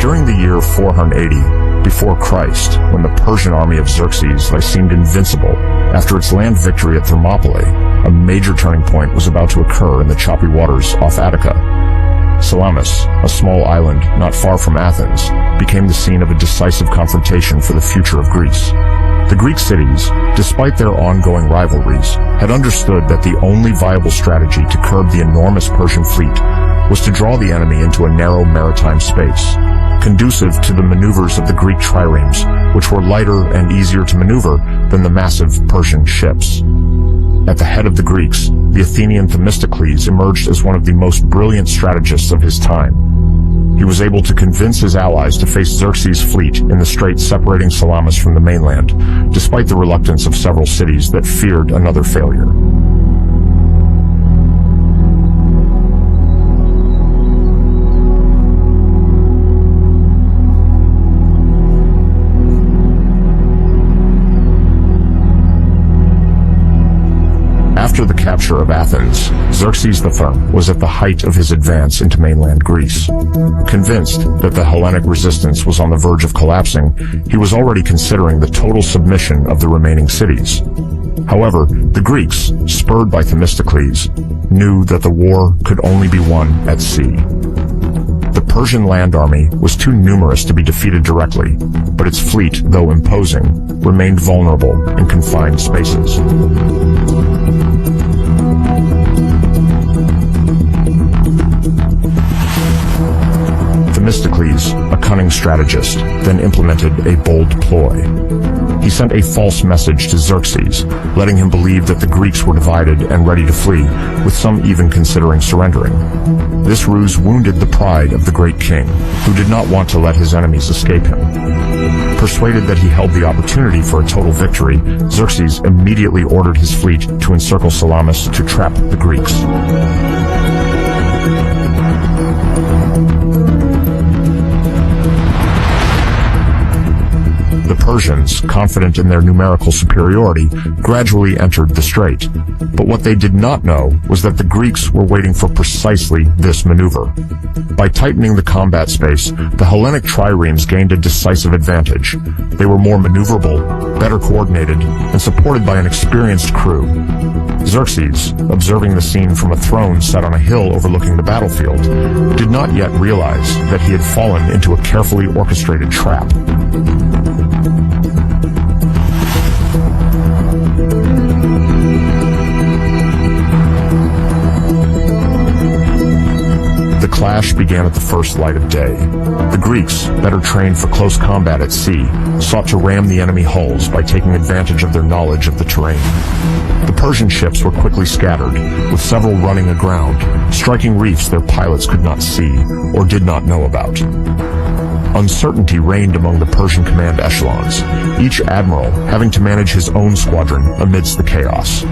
During the year 480 before Christ, when the Persian army of Xerxes seemed invincible after its land victory at Thermopylae, a major turning point was about to occur in the choppy waters off Attica. Salamis, a small island not far from Athens, became the scene of a decisive confrontation for the future of Greece. The Greek cities, despite their ongoing rivalries, had understood that the only viable strategy to curb the enormous Persian fleet was to draw the enemy into a narrow maritime space, conducive to the maneuvers of the Greek triremes, which were lighter and easier to maneuver than the massive Persian ships. At the head of the Greeks, the Athenian Themistocles emerged as one of the most brilliant strategists of his time. He was able to convince his allies to face Xerxes' fleet in the strait separating Salamis from the mainland, despite the reluctance of several cities that feared another failure. After the capture of Athens, Xerxes I was at the height of his advance into mainland Greece. Convinced that the Hellenic resistance was on the verge of collapsing, he was already considering the total submission of the remaining cities. However, the Greeks, spurred by Themistocles, knew that the war could only be won at sea. The Persian land army was too numerous to be defeated directly, but its fleet, though imposing, remained vulnerable in confined spaces. Themistocles, a cunning strategist, then implemented a bold ploy. He sent a false message to Xerxes, letting him believe that the Greeks were divided and ready to flee, with some even considering surrendering. This ruse wounded the pride of the great king, who did not want to let his enemies escape him. Persuaded that he held the opportunity for a total victory, Xerxes immediately ordered his fleet to encircle Salamis to trap the Greeks. The Persians, confident in their numerical superiority, gradually entered the strait. But what they did not know was that the Greeks were waiting for precisely this maneuver. By tightening the combat space, the Hellenic triremes gained a decisive advantage. They were more maneuverable, better coordinated, and supported by an experienced crew. Xerxes, observing the scene from a throne set on a hill overlooking the battlefield, did not yet realize that he had fallen into a carefully orchestrated trap. The clash began at the first light of day. The Greeks, better trained for close combat at sea, sought to ram the enemy hulls by taking advantage of their knowledge of the terrain. The Persian ships were quickly scattered, with several running aground, striking reefs their pilots could not see or did not know about. Uncertainty reigned among the Persian command echelons, each admiral having to manage his own squadron amidst the chaos.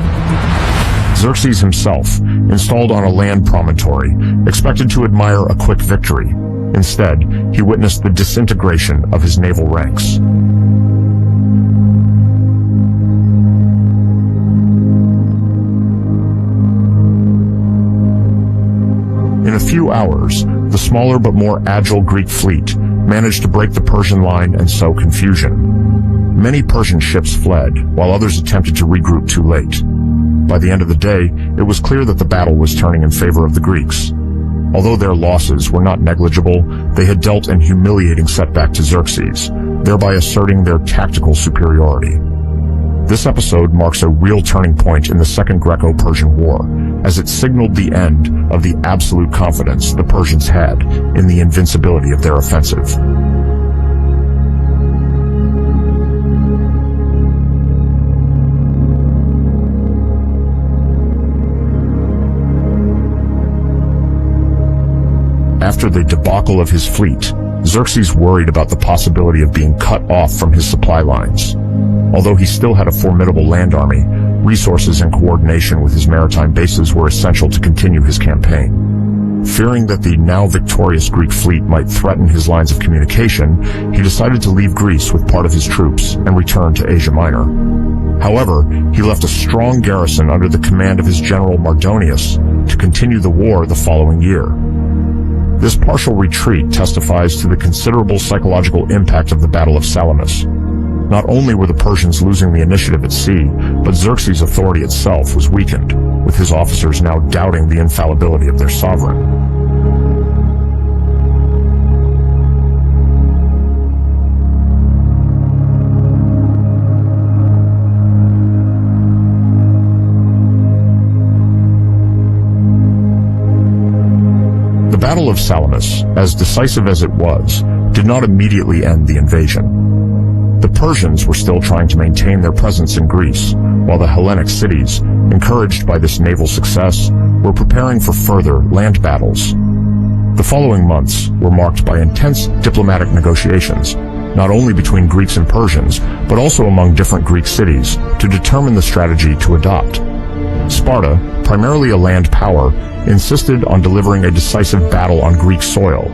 Xerxes himself, installed on a land promontory, expected to admire a quick victory. Instead, he witnessed the disintegration of his naval ranks. In a few hours, the smaller but more agile Greek fleet managed to break the Persian line and sow confusion. Many Persian ships fled, while others attempted to regroup too late. By the end of the day, it was clear that the battle was turning in favor of the Greeks. Although their losses were not negligible, they had dealt an humiliating setback to Xerxes, thereby asserting their tactical superiority. This episode marks a real turning point in the Second Greco-Persian War, as it signaled the end of the absolute confidence the Persians had in the invincibility of their offensive. After the debacle of his fleet, Xerxes worried about the possibility of being cut off from his supply lines. Although he still had a formidable land army, resources and coordination with his maritime bases were essential to continue his campaign. Fearing that the now victorious Greek fleet might threaten his lines of communication, he decided to leave Greece with part of his troops and return to Asia Minor. However, he left a strong garrison under the command of his general Mardonius to continue the war the following year. This partial retreat testifies to the considerable psychological impact of the Battle of Salamis. Not only were the Persians losing the initiative at sea, but Xerxes' authority itself was weakened, with his officers now doubting the infallibility of their sovereign. The Battle of Salamis, as decisive as it was, did not immediately end the invasion. The Persians were still trying to maintain their presence in Greece, while the Hellenic cities, encouraged by this naval success, were preparing for further land battles. The following months were marked by intense diplomatic negotiations, not only between Greeks and Persians, but also among different Greek cities, to determine the strategy to adopt. Sparta, primarily a land power, insisted on delivering a decisive battle on Greek soil.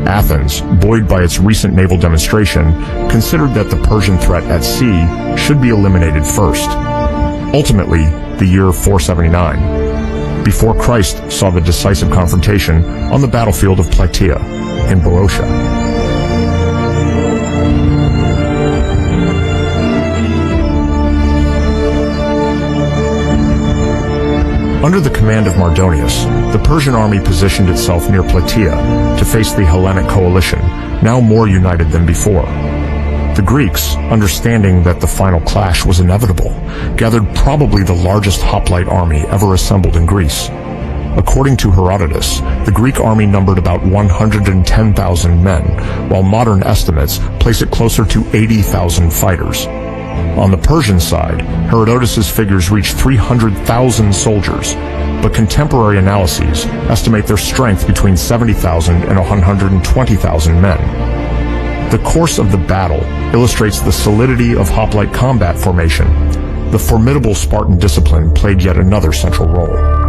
Athens, buoyed by its recent naval demonstration, considered that the Persian threat at sea should be eliminated first. Ultimately, the year 479, before Christ saw the decisive confrontation on the battlefield of Plataea in Boeotia. Under the command of Mardonius, the Persian army positioned itself near Plataea to face the Hellenic coalition, now more united than before. The Greeks, understanding that the final clash was inevitable, gathered probably the largest hoplite army ever assembled in Greece. According to Herodotus, the Greek army numbered about 110,000 men, while modern estimates place it closer to 80,000 fighters. On the Persian side, Herodotus' figures reach 300,000 soldiers, but contemporary analyses estimate their strength between 70,000 and 120,000 men. The course of the battle illustrates the solidity of hoplite combat formation. The formidable Spartan discipline played yet another central role.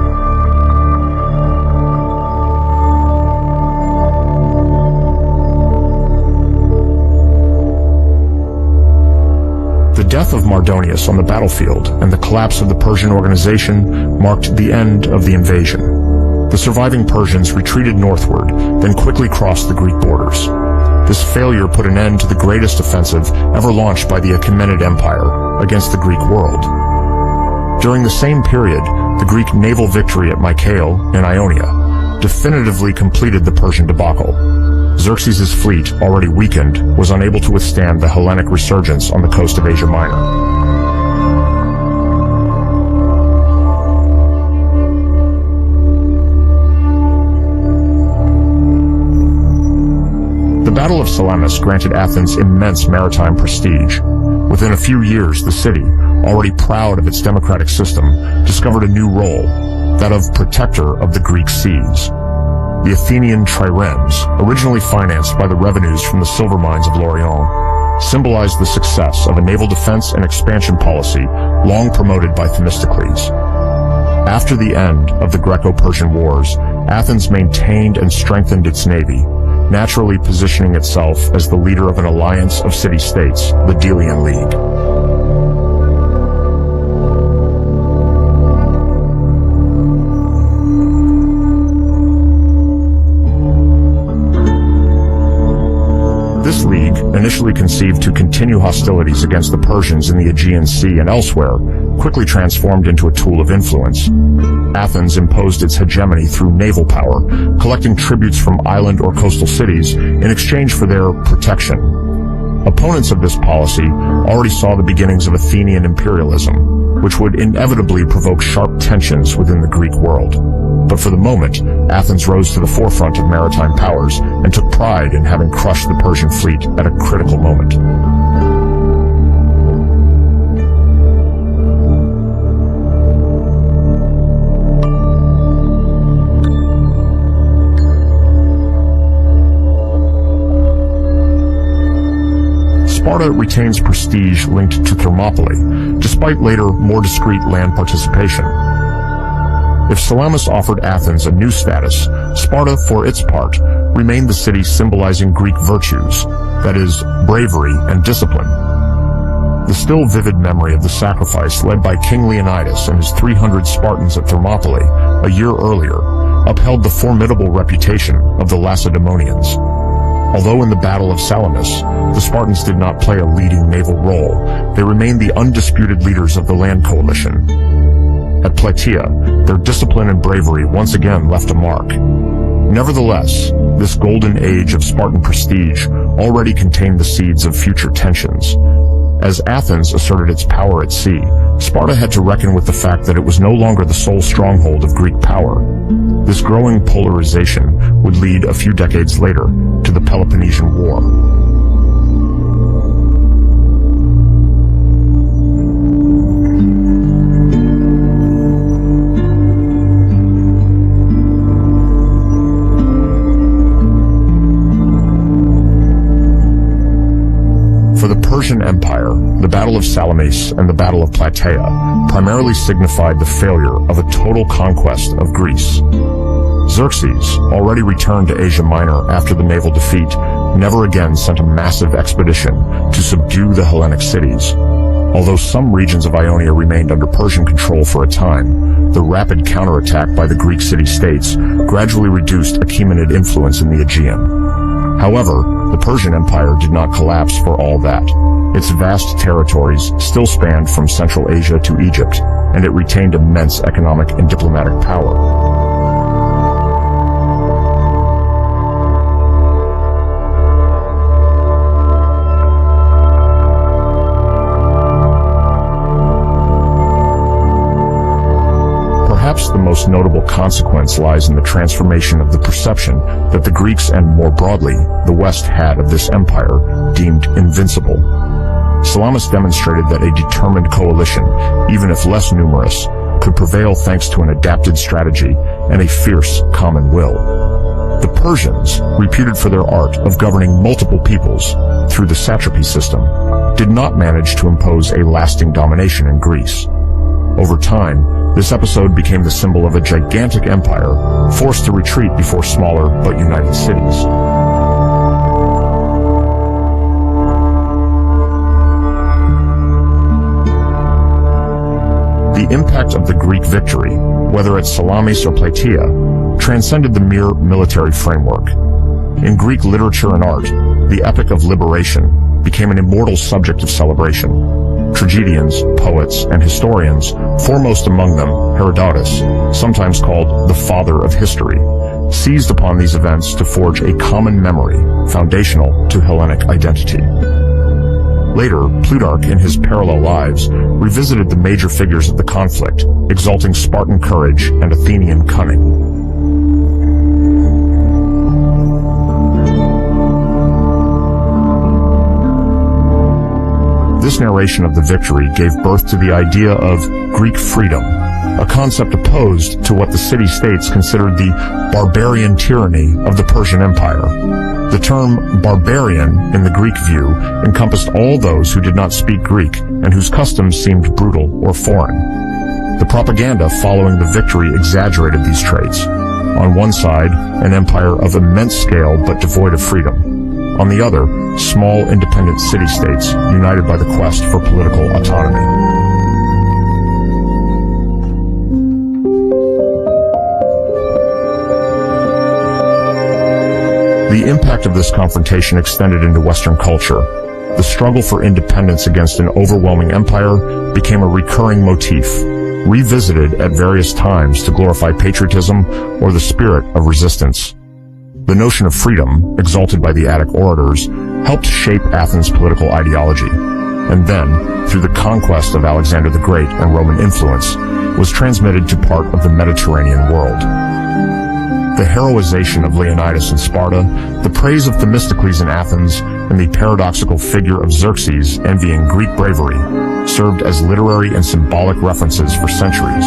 The death of Mardonius on the battlefield and the collapse of the Persian organization marked the end of the invasion. The surviving Persians retreated northward, then quickly crossed the Greek borders. This failure put an end to the greatest offensive ever launched by the Achaemenid Empire against the Greek world. During the same period, the Greek naval victory at Mycale in Ionia definitively completed the Persian debacle. Xerxes' fleet, already weakened, was unable to withstand the Hellenic resurgence on the coast of Asia Minor. The Battle of Salamis granted Athens immense maritime prestige. Within a few years, the city, already proud of its democratic system, discovered a new role, that of protector of the Greek seas. The Athenian triremes, originally financed by the revenues from the silver mines of Laurion, symbolized the success of a naval defense and expansion policy long promoted by Themistocles. After the end of the Greco-Persian Wars, Athens maintained and strengthened its navy, naturally positioning itself as the leader of an alliance of city-states, the Delian League. This league, initially conceived to continue hostilities against the Persians in the Aegean Sea and elsewhere, quickly transformed into a tool of influence. Athens imposed its hegemony through naval power, collecting tributes from island or coastal cities in exchange for their protection. Opponents of this policy already saw the beginnings of Athenian imperialism, which would inevitably provoke sharp tensions within the Greek world. But for the moment, Athens rose to the forefront of maritime powers and took pride in having crushed the Persian fleet at a critical moment. Sparta retains prestige linked to Thermopylae, despite later, more discreet land participation. If Salamis offered Athens a new status, Sparta, for its part, remained the city symbolizing Greek virtues, that is, bravery and discipline. The still vivid memory of the sacrifice led by King Leonidas and his 300 Spartans at Thermopylae a year earlier upheld the formidable reputation of the Lacedaemonians. Although in the Battle of Salamis, the Spartans did not play a leading naval role, they remained the undisputed leaders of the land coalition. At Plataea, their discipline and bravery once again left a mark. Nevertheless, this golden age of Spartan prestige already contained the seeds of future tensions. As Athens asserted its power at sea, Sparta had to reckon with the fact that it was no longer the sole stronghold of Greek power. This growing polarization would lead a few decades later to the Peloponnesian War. For the Persian Empire, the Battle of Salamis and the Battle of Plataea primarily signified the failure of a total conquest of Greece. Xerxes, already returned to Asia Minor after the naval defeat, never again sent a massive expedition to subdue the Hellenic cities. Although some regions of Ionia remained under Persian control for a time, the rapid counterattack by the Greek city-states gradually reduced Achaemenid influence in the Aegean. However, the Persian Empire did not collapse for all that. Its vast territories still spanned from Central Asia to Egypt, and it retained immense economic and diplomatic power. Perhaps the most notable consequence lies in the transformation of the perception that the Greeks and, more broadly, the West had of this empire deemed invincible. Salamis demonstrated that a determined coalition, even if less numerous, could prevail thanks to an adapted strategy and a fierce common will. The Persians, reputed for their art of governing multiple peoples through the satrapy system, did not manage to impose a lasting domination in Greece. Over time, this episode became the symbol of a gigantic empire forced to retreat before smaller but united cities. The impact of the Greek victory, whether at Salamis or Plataea, transcended the mere military framework. In Greek literature and art, the epic of liberation became an immortal subject of celebration. Tragedians, poets, and historians, foremost among them Herodotus, sometimes called the father of history, seized upon these events to forge a common memory foundational to Hellenic identity. Later, Plutarch, in his Parallel Lives, revisited the major figures of the conflict, exalting Spartan courage and Athenian cunning. This narration of the victory gave birth to the idea of Greek freedom, a concept opposed to what the city-states considered the barbarian tyranny of the Persian Empire. The term barbarian, in the Greek view, encompassed all those who did not speak Greek and whose customs seemed brutal or foreign. The propaganda following the victory exaggerated these traits. On one side, an empire of immense scale but devoid of freedom. On the other, small independent city-states united by the quest for political autonomy. The impact of this confrontation extended into Western culture. The struggle for independence against an overwhelming empire became a recurring motif, revisited at various times to glorify patriotism or the spirit of resistance. The notion of freedom, exalted by the Attic orators, helped shape Athens' political ideology, and then, through the conquest of Alexander the Great and Roman influence, was transmitted to part of the Mediterranean world. The heroization of Leonidas in Sparta, the praise of Themistocles in Athens, and the paradoxical figure of Xerxes envying Greek bravery served as literary and symbolic references for centuries.